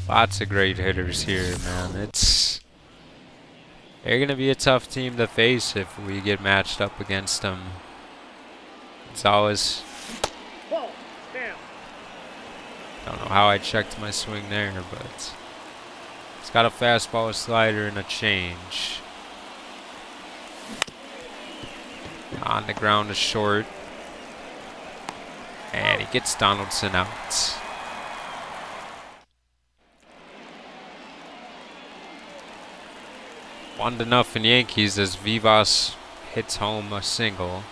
Lots of great hitters here, man. They're going to be a tough team to face if we get matched up against them. Gonzalez. Ball. Damn. Don't know how I checked my swing there, but it's got a fastball, a slider, and a change. On the ground to short. And he gets Donaldson out. 1-0 Yankees as Vivas hits home a single.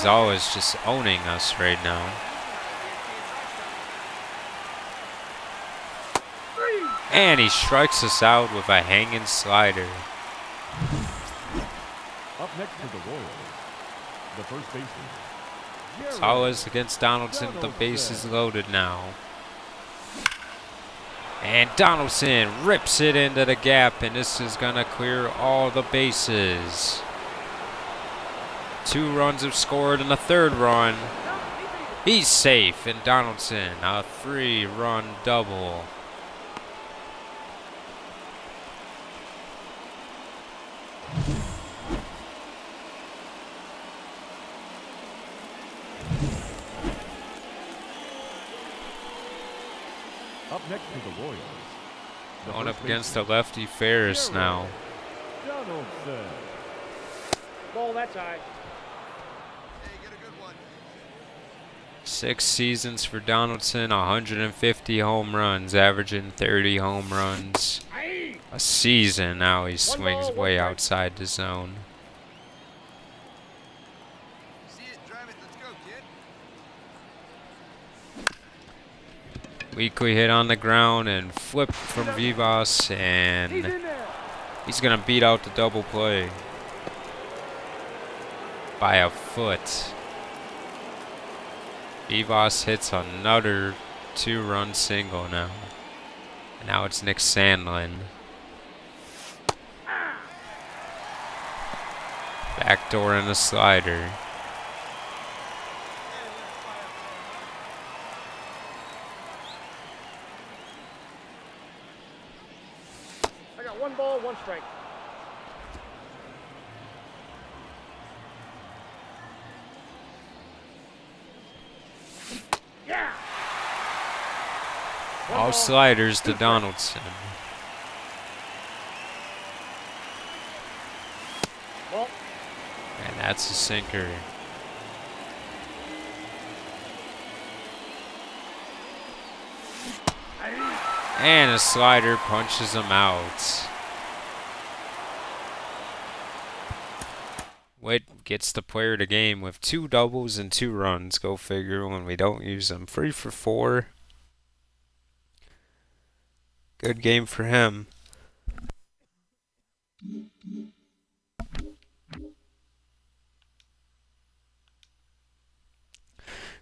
Gonzalez just owning us right now. And he strikes us out with a hanging slider. Up next to the Royals, the first baseman. Gonzalez against Donaldson. The base is loaded now. And Donaldson rips it into the gap, and this is going to clear all the bases. 2 runs have scored, and a 3rd run. He's safe, and Donaldson, a 3-run double. Up next to the Royals. the Going first up against baseman, the lefty Ferris now. Donaldson. Ball, that's high. Hey, get a good one. 6 seasons for Donaldson, 150 home runs, averaging 30 home runs Aye. a season. Now he One swings ball, way one strike. outside the zone. See it, drive it, let's go, kid. Weekly hit on the ground and flip from Vivas, He's and in there. he's going to beat out the double play by a foot. Vivas hits another 2-run single now. And now it's Nick Sandlin. Backdoor and a slider. I got 1 ball, 1 strike. Yeah. One All ball, sliders to 2 strikes. Donaldson. Ball. And that's a sinker. Aye. And a slider punches him out. Witt gets the player of the game with 2 doubles and 2 runs. Go figure when we don't use them. 3 for 4. Good game for him.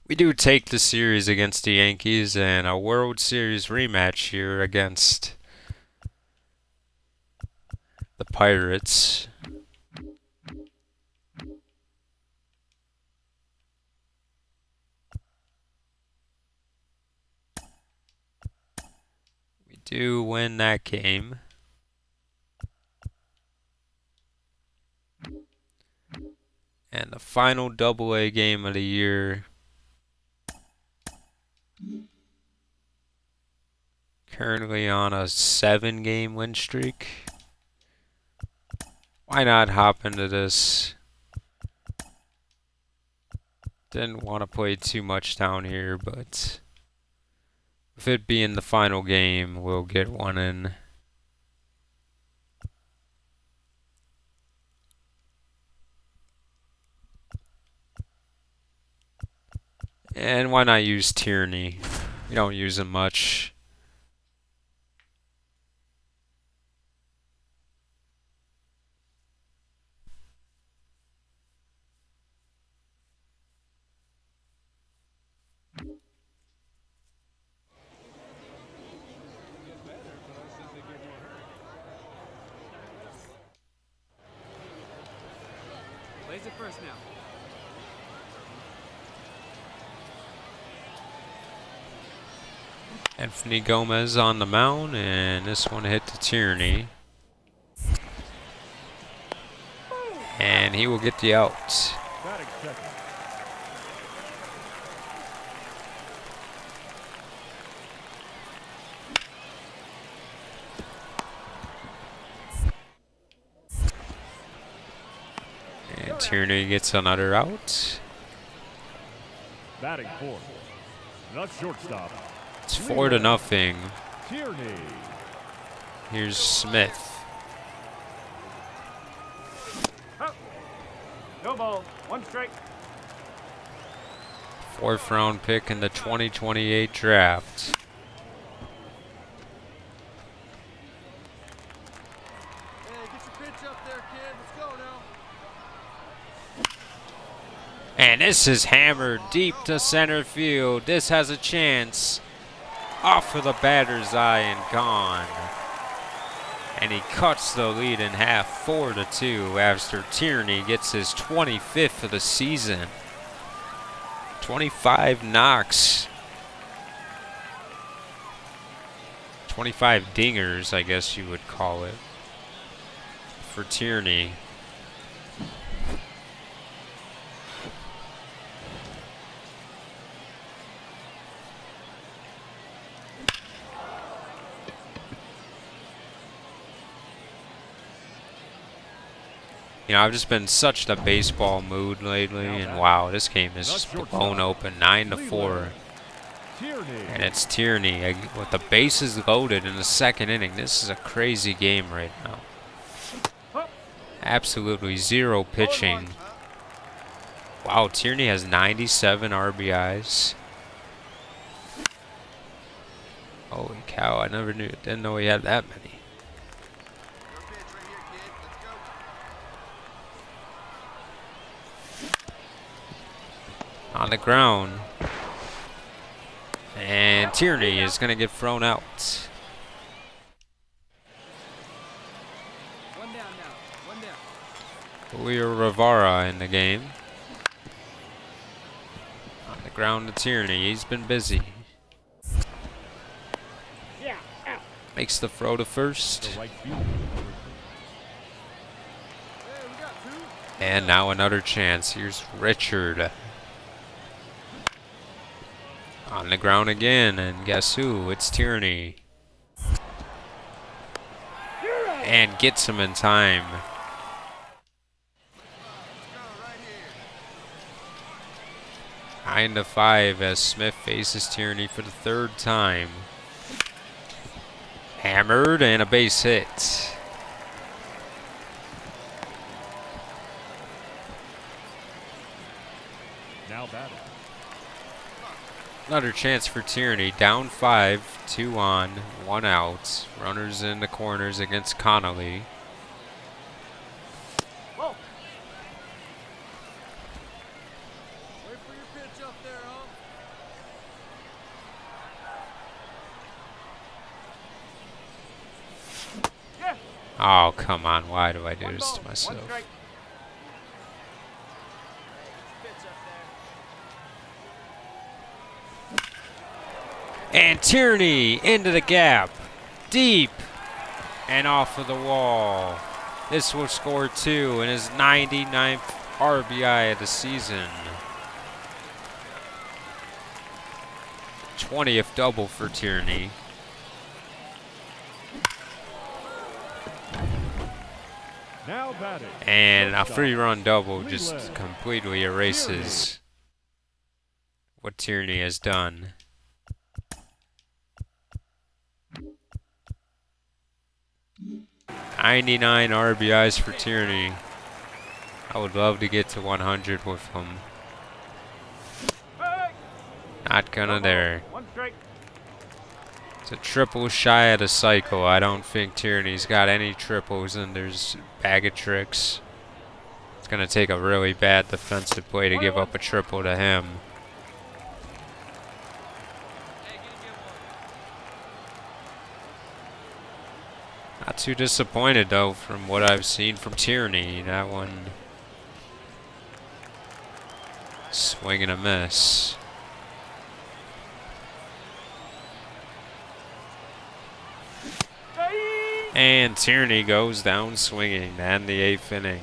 We do take the series against the Yankees and a World Series rematch here against the Pirates. We do win that game. And the final Double-A game of the year. Currently on a 7-game win streak. Why not hop into this? Didn't want to play too much down here, but with it being the final game, we'll get one in. And why not use Tierney? We don't use him much. Plays it first now. Anthony Gomez on the mound, and this one hit to Tierney. And he will get the out. Batting second. And Tierney gets another out. Batting fourth. The shortstop. It's 4-0. Tierney. Here's Smith. No ball, 1 strike. 4th round pick in the 2028 draft. Hey, get your pitch up there, kid. Let's go now. And this is hammered deep to center field. This has a chance. Off of the batter's eye and gone. And he cuts the lead in half, 4-2, after Tierney gets his 25th of the season. 25 knocks. 25 dingers, I guess you would call it, for Tierney. You know, I've just been in such the baseball mood lately, and wow, this game is just blown open, 9-4. And it's Tierney with the bases loaded in the 2nd inning. This is a crazy game right now. Absolutely zero pitching. Wow, Tierney has 97 RBIs. Holy cow, I didn't know he had that many. Your pitch right here, kid. Let's go. On the ground. And Tierney is going to get thrown out. One down now. One down. Julio Rivera in the game. On the ground to Tierney. He's been busy. Yeah, out. Makes the throw to first. The right fielder. Hey, we got two. And now another chance. Here's Richard. On the ground again, and guess who? It's Tierney. And gets him in time. Let's go right here. 9-5 as Smith faces Tierney for the 3rd time. Hammered and a base hit. Now batting. Another chance for Tierney. Down 5, 2 on, 1 out. Runners in the corners against Connolly. Whoa. Wait for your pitch up there, huh? Yeah. Oh, come on. Why do I do One this ball, to one myself? strike. Pitch up And Tierney into the gap. Deep. And off of the wall. This will score 2 in his 99th RBI of the season. 20th double for Tierney. Now batting. And a 3-run double just completely erases what Tierney has done. 99 RBIs for Tierney. I would love to get to 100 with him. Hey. Not gonna there. One strike. It's a triple shy of the cycle. I don't think Tierney's got any triples in there's bag of tricks. It's gonna take a really bad defensive play to give up a triple to him. Hey, get one. Not too disappointed though from what I've seen from Tierney. That one swing and a miss. And Tierney goes down swinging to end the 8th inning.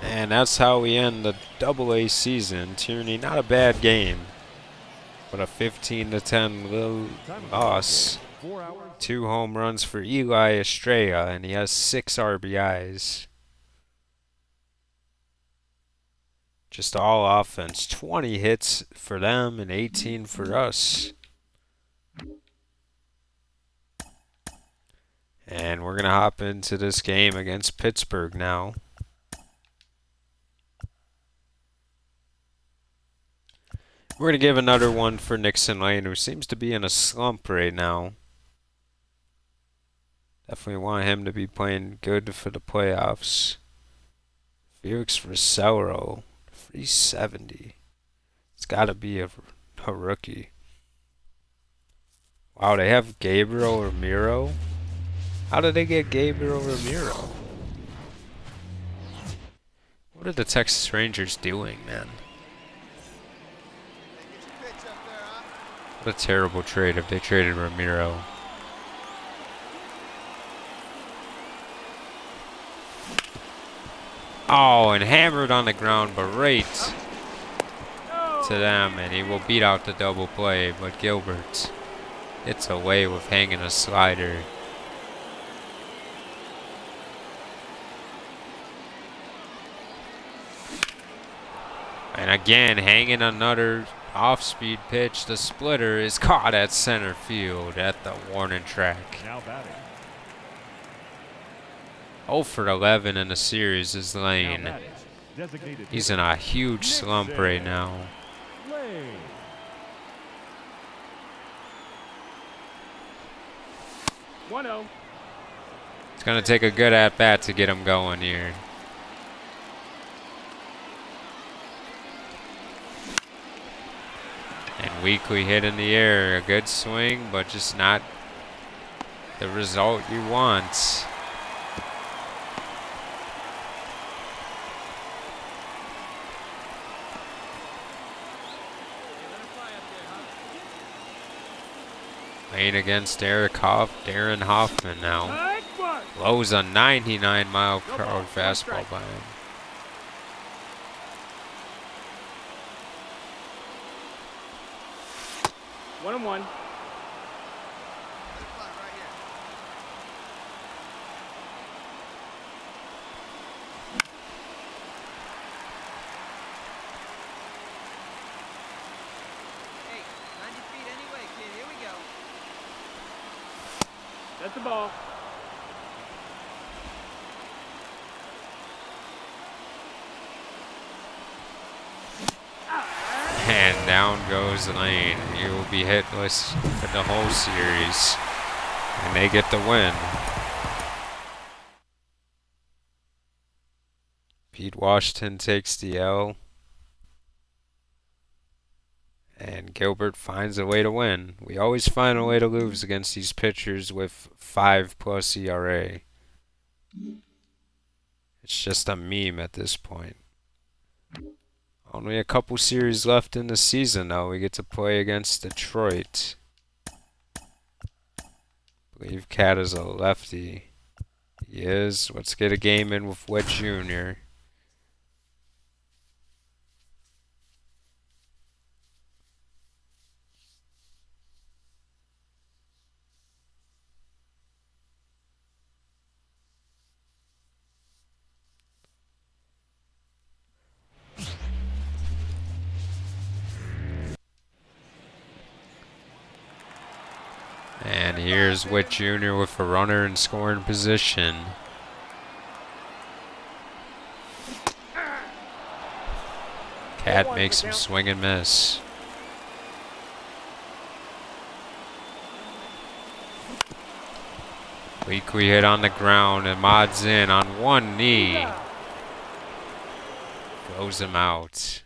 And that's how we end the Double-A season. Tierney, not a bad game, but a 15-10 loss. 4 hours. 2 home runs for Eli Estrella, and he has 6 RBIs. Just all offense. 20 hits for them and 18 for us. And we're going to hop into this game against Pittsburgh now. We're going to give another one for Nixon Lane, who seems to be in a slump right now. Definitely want him to be playing good for the playoffs. Felix Rosero, 370. It's got to be a rookie. Wow, they have Gabriel Ramiro. How did they get Gabriel Ramiro? What are the Texas Rangers doing, man? What a terrible trade if they traded Ramiro. Oh, and hammered on the ground, but right to them, and he will beat out the double play, but Gilbert gets away with hanging a slider. And again, hanging another off-speed pitch. The splitter is caught at center field at the warning track. Now batting. 0 for 11 in the series is Lane. Now batting. Designated He's in a huge slump right now. Lane. 1-0. It's going to take a good at-bat to get him going here. And Weekly hit in the air. A good swing, but just not the result you want. Lane against Darren Hoffman now. Blows a 99-mile-per-hour fastball by him. One and one. Hey, 90 feet anyway, kid. Here we go. That's the ball. And down goes Lane. He will be hitless for the whole series. And they get the win. Pete Washington takes the L. And Gilbert finds a way to win. We always find a way to lose against these pitchers with 5+ ERA. It's just a meme at this point. Only a couple series left in the season, though. We get to play against Detroit. I believe Cat is a lefty. He is. Let's get a game in with Witt Jr. And here's Witt Jr. with a runner in scoring position. Cat makes him swing and miss. Weekly hit on the ground, and Mod's in on one knee. Throws him out.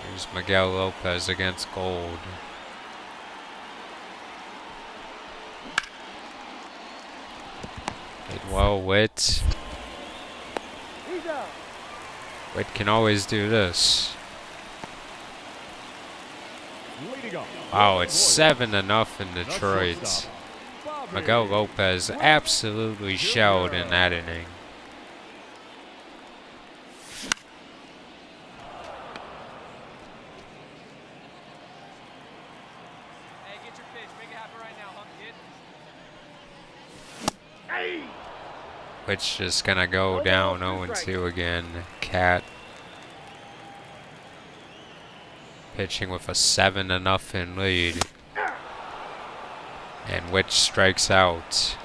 Here's Miguel Lopez against Gold. Hit well, Witt. Witt can always do this. Wow, it's 7-0 in Detroit. Miguel Lopez absolutely shelled in that inning. Hey, get your pitch. Make it happen right now, hunk kid. Which is gonna go down 0-2 again. Cat pitching with a 7-0 lead. And Witt strikes out.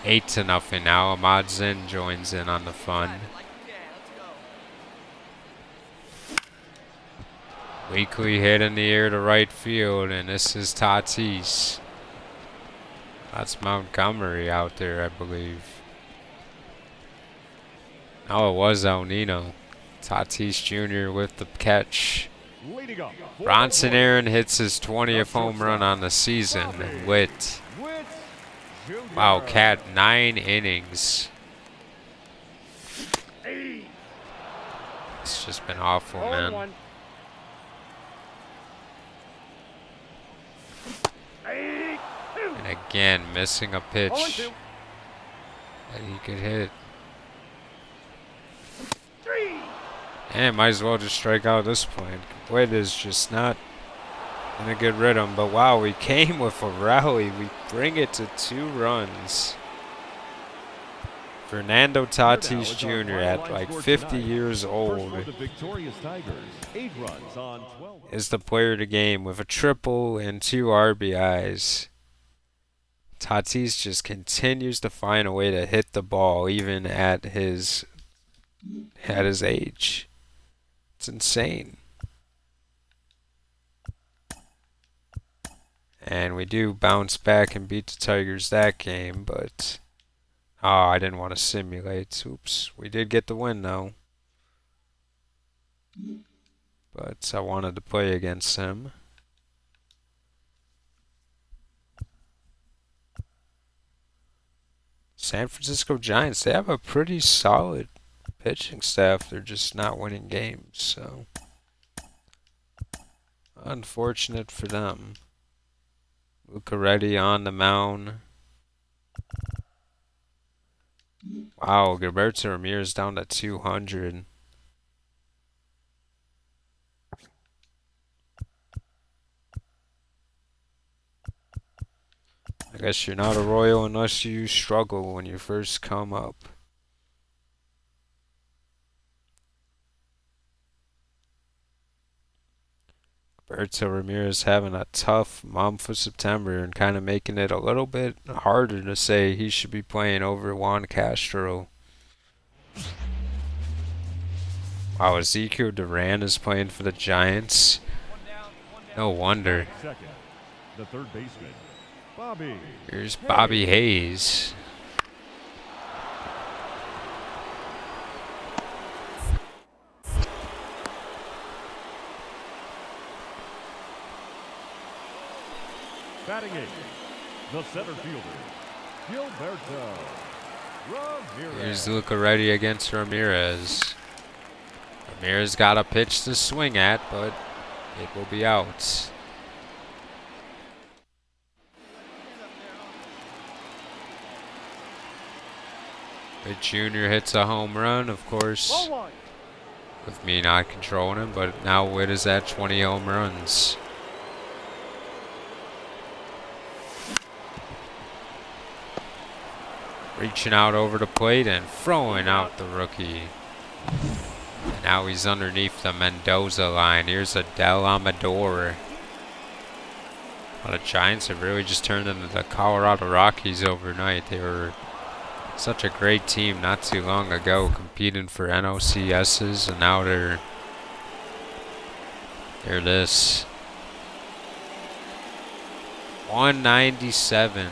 8-0 now. Ahmad Zinn joins in on the fun. Weekly hit in the air to right field, and this is Tatis. That's Montgomery out there, I believe. Oh, it was El Nino. Tatis Jr. with the catch. Bronson Aaron hits his 20th home run on the season. And Witt. Wow, Cat, 9 innings. It's just been awful, man. 0-1. And again, missing a pitch 0-2. that he could hit. And might as well just strike out this point. Witt is just not in a good rhythm. But wow, we came with a rally. We bring it to 2 runs. Fernando Tatis Jr. at like 50 years old is the player of the game with a triple and 2 RBIs. Tatis just continues to find a way to hit the ball even at his age. It's insane. And we do bounce back and beat the Tigers that game, but oh, I didn't want to simulate. Oops. We did get the win though. But I wanted to play against him. San Francisco Giants, they have a pretty solid pitching staff. They're just not winning games, so unfortunate for them. Lucchetti on the mound. Wow, Gilberto Ramirez down to 200. I guess you're not a Royal unless you struggle when you first come up. Gilberto Ramirez having a tough month of September and kind of making it a little bit harder to say he should be playing over Juan Castro. Wow, Ezekiel Duran is playing for the Giants. No wonder. The third baseman, Bobby. Here's Bobby Hayes. Batting eighth, the center fielder, Gilberto Here's Ramirez. Lucchetti against Ramirez. Ramirez got a pitch to swing at, but it will be out. Witt Jr. hits a home run, of course, 0-1. with me not controlling him, but now Witt is at 20 home runs. Reaching out over the plate and throwing out the rookie. And now he's underneath the Mendoza line. Here's a Del Amador. Well, the Giants have really just turned into the Colorado Rockies overnight. They were such a great team not too long ago, competing for NLCSs, and now they're this. 197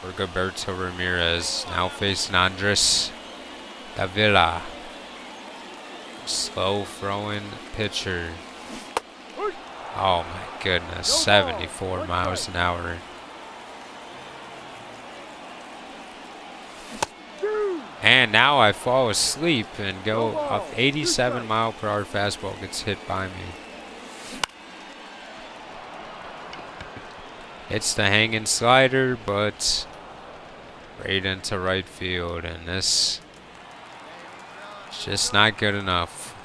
for Gilberto Ramirez, now facing Andres Davila. Slow throwing pitcher. Oh my goodness, 74 miles an hour. And now I fall asleep and go up 87 mile per hour fastball gets hit by me. It's the hanging slider, but right into right field, and this is just not good enough.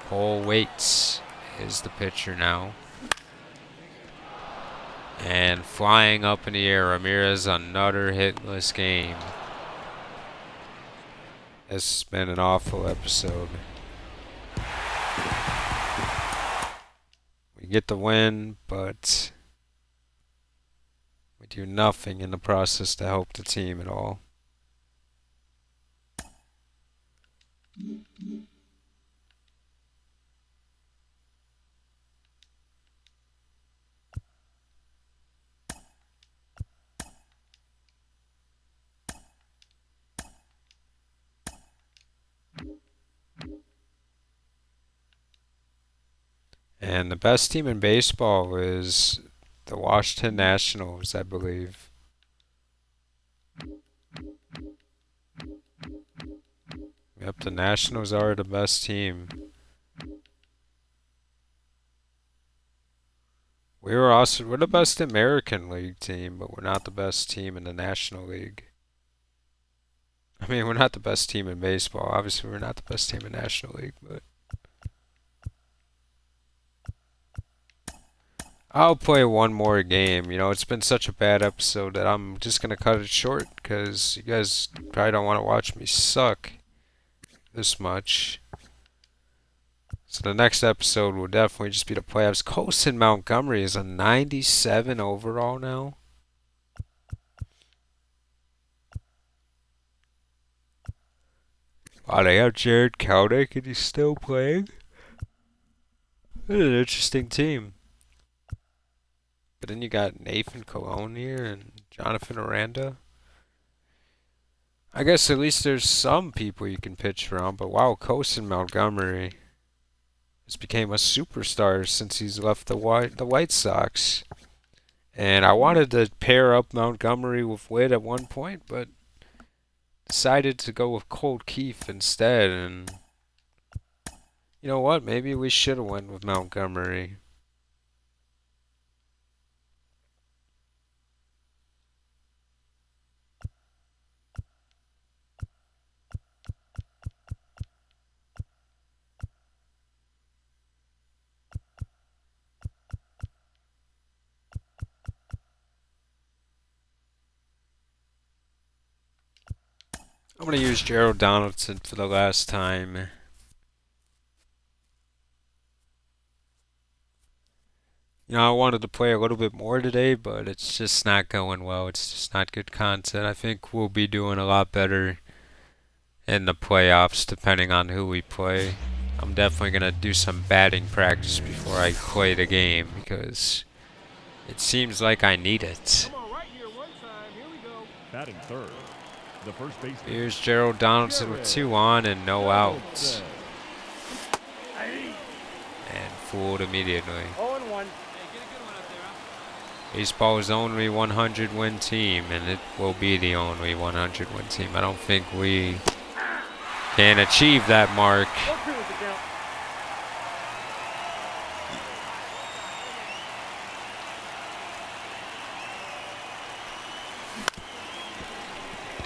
Cole Waits is the pitcher now. And flying up in the air, Ramirez, another hitless game. This has been an awful episode. We get the win, but we We do nothing in the process to help the team at all. And the best team in baseball is the Washington Nationals, I believe. Yep, the Nationals are the best team. We're the best American League team, but we're not the best team in the National League. I mean, we're not the best team in baseball. Obviously, we're not the best team in National League, but I'll play one more game. You know, it's been such a bad episode that I'm just gonna cut it short because you guys probably don't want to watch me suck this much. So the next episode will definitely just be the playoffs. Colson Montgomery is a 97 overall now. Wow, they have Jared Kelnick and he's still playing. What an interesting team. But then you got Nathan Colon here and Jonathan Aranda. I guess at least there's some people you can pitch around, but wow, Colson Montgomery has became a superstar since he's left the White Sox. And I wanted to pair up Montgomery with Witt at one point, but decided to go with Colt Keith instead. And you know what? Maybe we should have went with Montgomery. I'm going to use Gerald Donaldson for the last time. You know, I wanted to play a little bit more today, but it's just not going well. It's just not good content. I think we'll be doing a lot better in the playoffs, depending on who we play. I'm definitely going to do some batting practice before I play the game, because it seems like I need it. Come on, right here, one time. Here we go. Batting third, the first baseman. Here's Gerald Donaldson with 2 on and no outs. And fooled immediately. 0-1. Baseball is only 100 win team, and it will be the only 100 win team. I don't think we can achieve that mark. 4-2 is the count.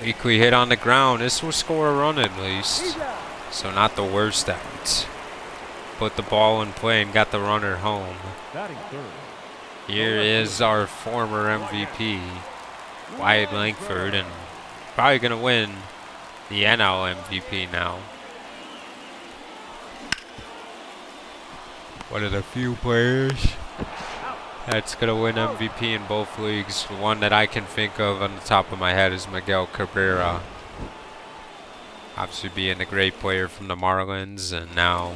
Weekly hit on the ground. This will score a run at least. He's out. So not the worst out. Put the ball in play and got the runner home. Batting third, Here is our former MVP, Wyatt Langford, and probably going to win the NL MVP now. One of the few players that's going to win MVP in both leagues. The one that I can think of on the top of my head is Miguel Cabrera. Obviously being a great player from the Marlins, and now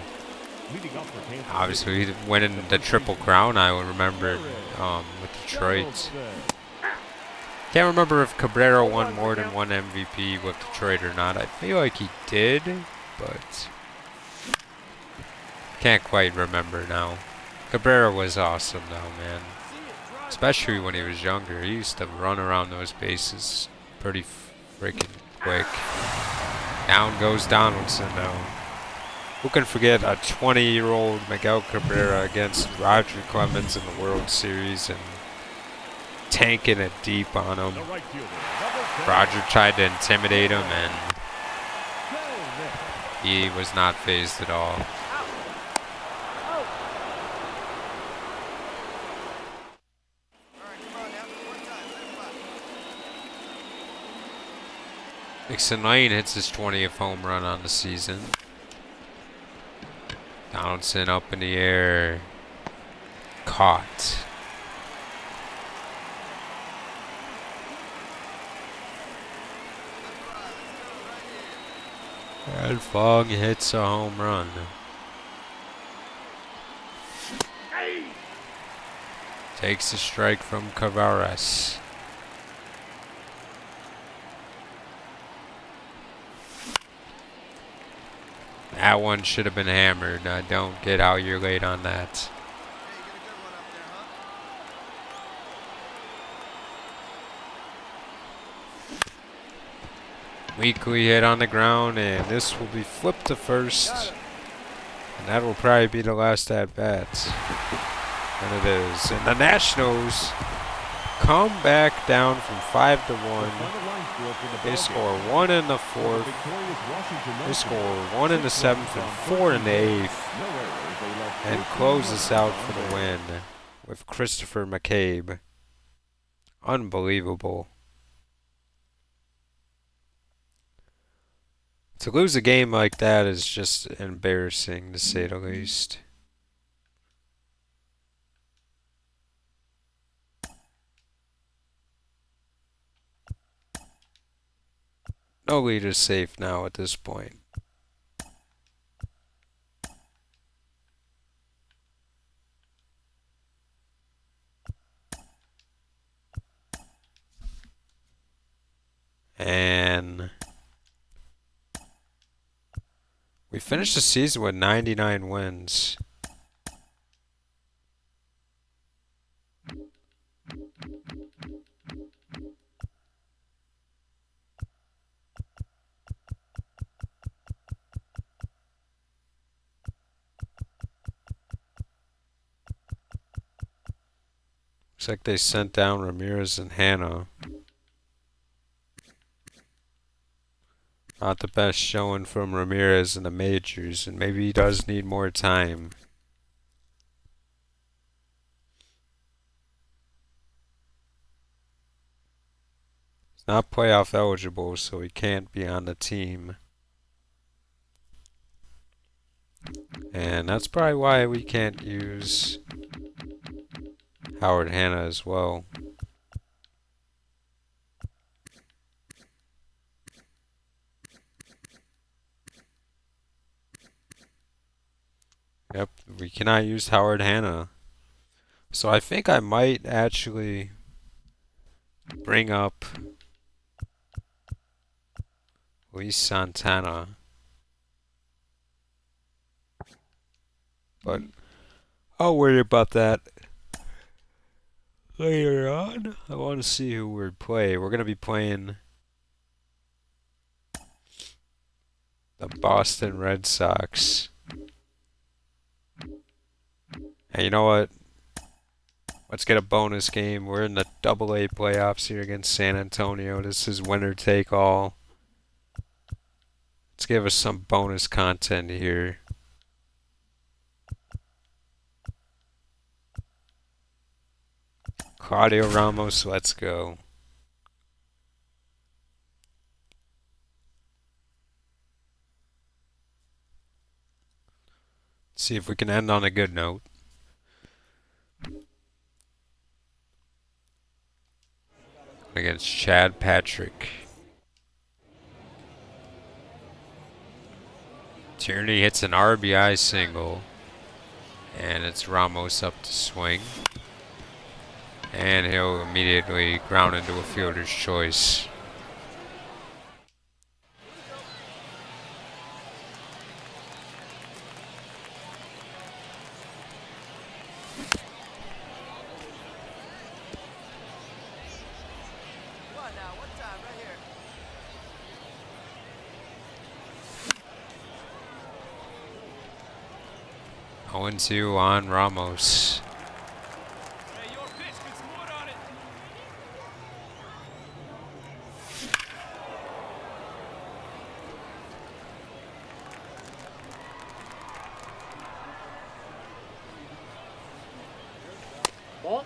leading off for Kansas City, obviously winning the Triple Crown, I remember with Detroit. Can't remember if Cabrera won more than one MVP with Detroit or not. I feel like he did, but can't quite remember now. Cabrera was awesome though, man. Especially when he was younger. He used to run around those bases pretty freaking quick. Down goes Donaldson though. Who can forget a 20-year-old Miguel Cabrera against Roger Clemens in the World Series and tanking it deep on him. the right fielder, number 10, Roger tried to intimidate him and he was not phased at all. Nixon Lane hits his 20th home run on the season. Donaldson up in the air. Caught. And Fong hits a home run. Takes a strike from Cavaras. That one should have been hammered. I don't get how you're late on that. Hey, you got a good one up there, huh? Weakly hit on the ground, and this will be flipped to first. And that will probably be the last at bat. And it is. And the Nationals come back down from 5 to 1. They score 1 in the 4th. They score 1 in the 7th and 4 in the 8th. And close this out for the win with Christopher McCabe. Unbelievable. To lose a game like that is just embarrassing, to say the least. No lead is safe now at this point. And we finished the season with 99 wins. Looks like they sent down Ramirez and Hannah. Not the best showing from Ramirez in the majors, and maybe he does need more time. He's not playoff eligible, so he can't be on the team. And that's probably why we can't use Howard Hanna as well. Yep, we cannot use Howard Hanna. So I think I might actually bring up Luis Santana. But I'll worry about that later on. I want to see who we're playing. We're going to be playing the Boston Red Sox. And you know what? Let's get a bonus game. We're in the AA playoffs here against San Antonio. This is winner take all. Let's give us some bonus content here. Claudio Ramos, let's go. Let's see if we can end on a good note. Against Chad Patrick. Tierney hits an RBI single. And it's Ramos up to swing. And he'll immediately ground into a fielder's choice. What now? What time? Right here. 0-2 on Ramos. Hey, your pitch, get some wood on it. Ball.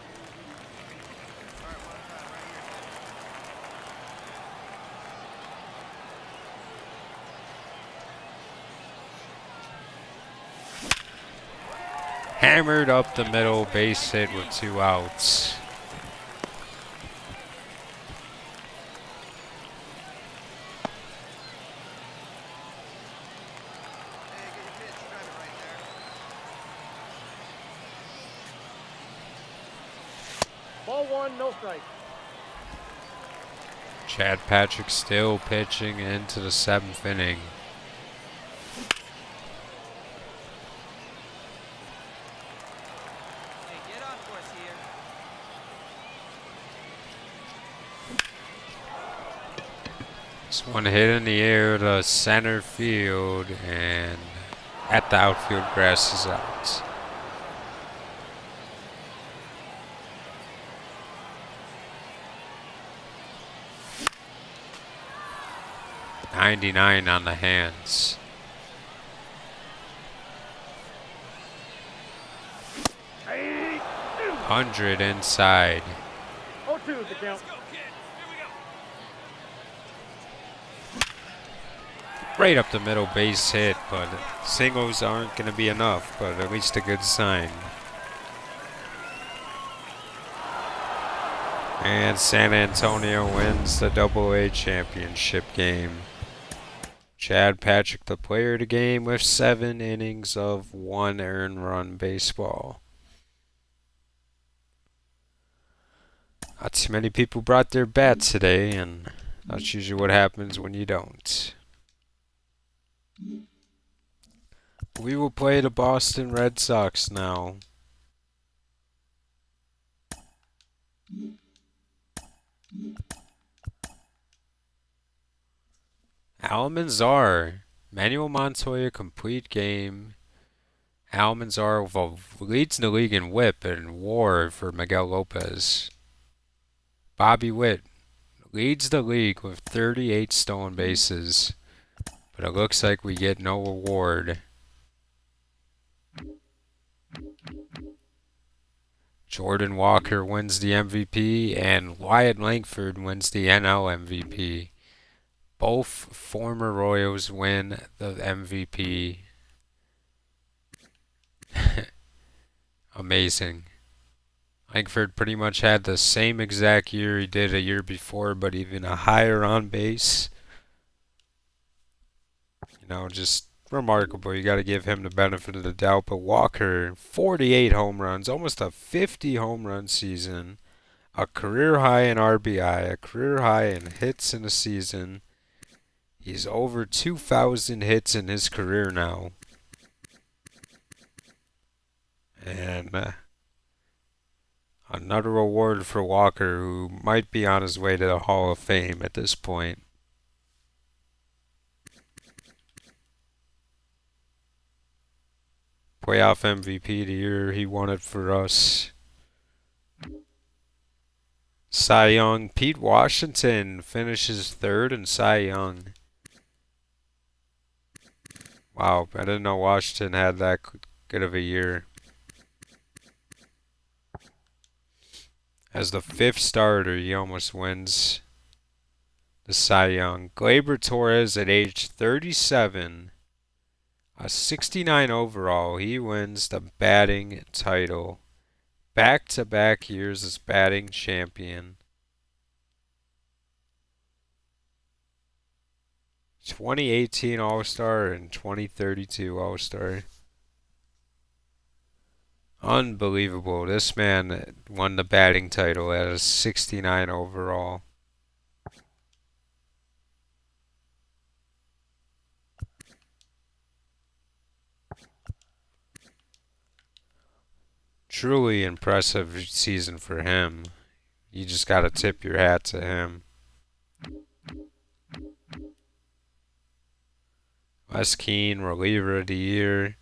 Hammered up the middle, base hit with 2 outs. Ball one, no strike. Chad Patrick still pitching into the 7th inning. Hey, get on for us here. This one hit in the air to center field, and at the outfield grass is out. .99 on the hands. Hey, 100 inside. 0-2 is the count. Right up the middle, base hit, but singles aren't going to be enough, but at least a good sign. And San Antonio wins the AA championship game. Chad Patrick, the player of the game, with 7 innings of 1 earned run baseball. Not too many people brought their bats today, and that's usually what happens when you don't. We will play the Boston Red Sox now. Almanzar. Manuel Montoya, complete game. Almanzar leads the league in whip and WAR for Miguel Lopez. Bobby Witt leads the league with 38 stolen bases, but it looks like we get no award. Jordan Walker wins the MVP, and Wyatt Langford wins the NL MVP. Both former Royals win the MVP. Amazing. Langford pretty much had the same exact year he did a year before, but even a higher on base. You know, just remarkable. You got to give him the benefit of the doubt. But Walker, 48 home runs, almost a 50 home run season, a career high in RBI, a career high in hits in a season. He's over 2,000 hits in his career now. And another award for Walker, who might be on his way to the Hall of Fame at this point. Playoff MVP the year he won it for us. Cy Young, Pete Washington finishes 3rd in Cy Young. Wow, I didn't know Washington had that good of a year. As the 5th starter, he almost wins the Cy Young. Gleyber Torres at age 37, a 69 overall, he wins the batting title. Back-to-back years as batting champion. 2018 All-Star and 2032 All-Star. Unbelievable. This man won the batting title at a 69 overall. Truly impressive season for him. You just got to tip your hat to him. Wes Keen, reliever of the year.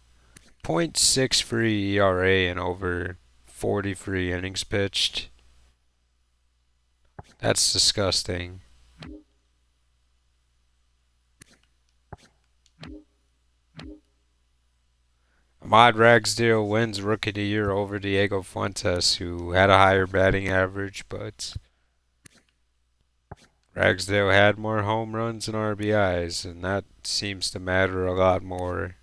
.63 ERA and over 43 innings pitched. That's disgusting. Ahmad Ragsdale wins Rookie of the Year over Diego Fuentes, who had a higher batting average, but Ragsdale had more home runs and RBIs, and that seems to matter a lot more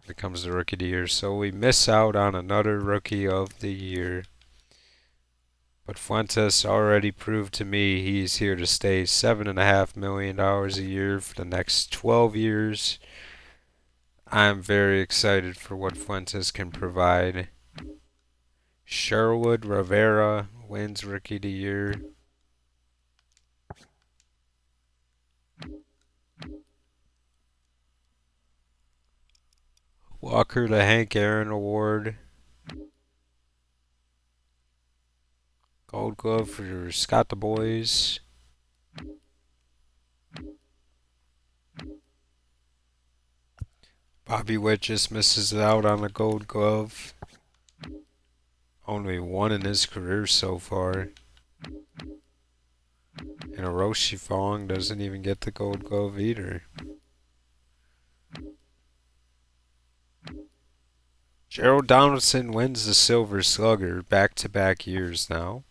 when it comes to Rookie of the Year. So we miss out on another Rookie of the Year. But Fuentes already proved to me he's here to stay. $7.5 million a year for the next 12 years. I'm very excited for what Fuentes can provide. Sherwood Rivera wins Rookie of the Year. Walker the Hank Aaron Award. Gold Glove for Scott the Boys. Bobby Witt just misses out on a Gold Glove. Only one in his career so far. And Hiroshi Fong doesn't even get the Gold Glove either. Gerald Donaldson wins the Silver Slugger back-to-back years now.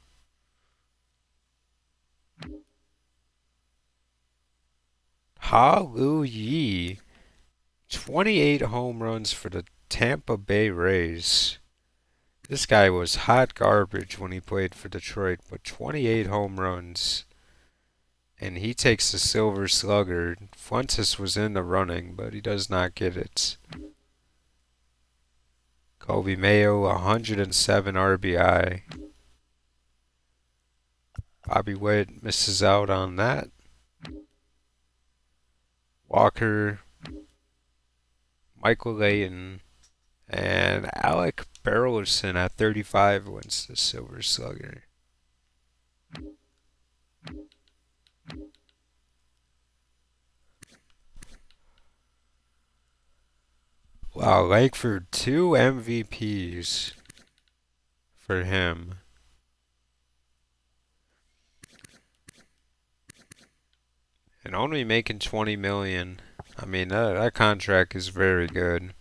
Hallelujah. 28 home runs for the Tampa Bay Rays. This guy was hot garbage when he played for Detroit, but 28 home runs. And he takes the Silver Slugger. Fuentes was in the running, but he does not get it. Kobe Mayo, 107 RBI. Bobby Witt misses out on that. Walker, Michael Layton, and Alec Burleson at 35 wins the Silver Slugger. Wow, Langford, 2 MVPs for him. And only making 20 million. I mean, that contract is very good.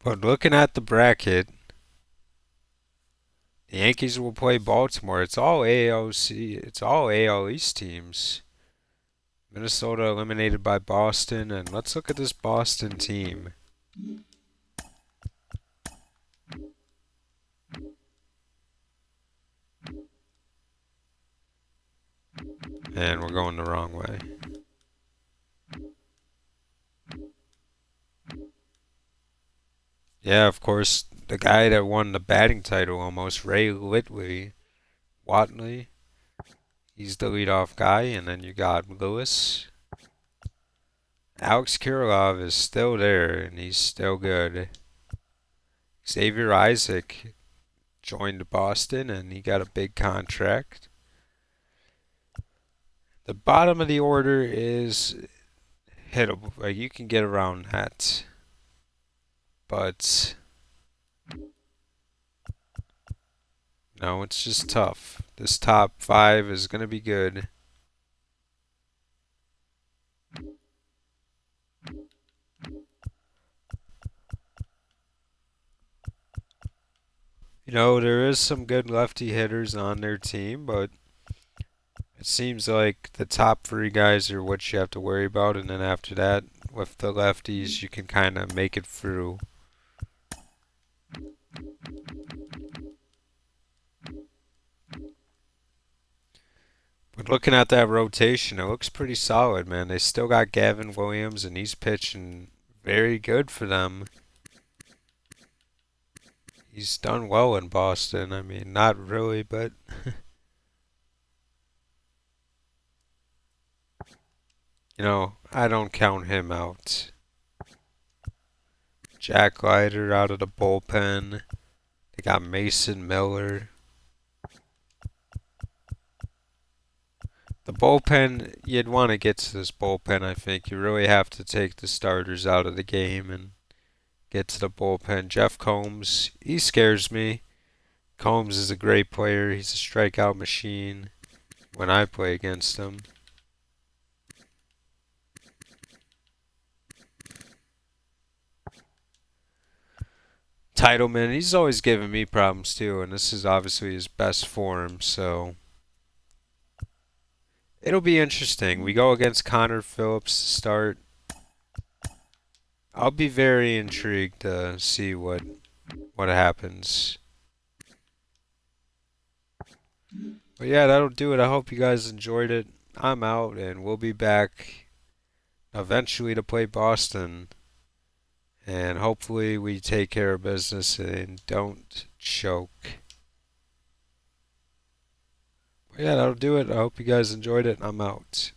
But looking at the bracket, the Yankees will play Baltimore. It's all ALC. It's all AL East teams. Minnesota eliminated by Boston, and let's look at this Boston team. And we're going the wrong way. Yeah, of course, the guy that won the batting title almost, Ray Watley. He's the leadoff guy, and then you got Lewis. Alex Kirilloff is still there, and he's still good. Xavier Isaac joined Boston, and he got a big contract. The bottom of the order is hittable. Like, you can get around that. But no, it's just tough. This top 5 is going to be good. You know, there is some good lefty hitters on their team, but it seems like the top 3 guys are what you have to worry about, and then after that, with the lefties, you can kind of make it through. But looking at that rotation, it looks pretty solid, man. They still got Gavin Williams, and he's pitching very good for them. He's done well in Boston. I mean, not really, but you know, I don't count him out. Jack Leiter out of the bullpen. They got Mason Miller. The bullpen, you'd want to get to this bullpen, I think. You really have to take the starters out of the game and get to the bullpen. Jeff Combs, he scares me. Combs is a great player. He's a strikeout machine when I play against him. Titleman, he's always giving me problems too, and this is obviously his best form, so it'll be interesting. We go against Connor Phillips to start. I'll be very intrigued to see what happens. But yeah, that'll do it. I hope you guys enjoyed it. I'm out, and we'll be back eventually to play Boston. And hopefully we take care of business and don't choke. But yeah, that'll do it. I hope you guys enjoyed it. I'm out.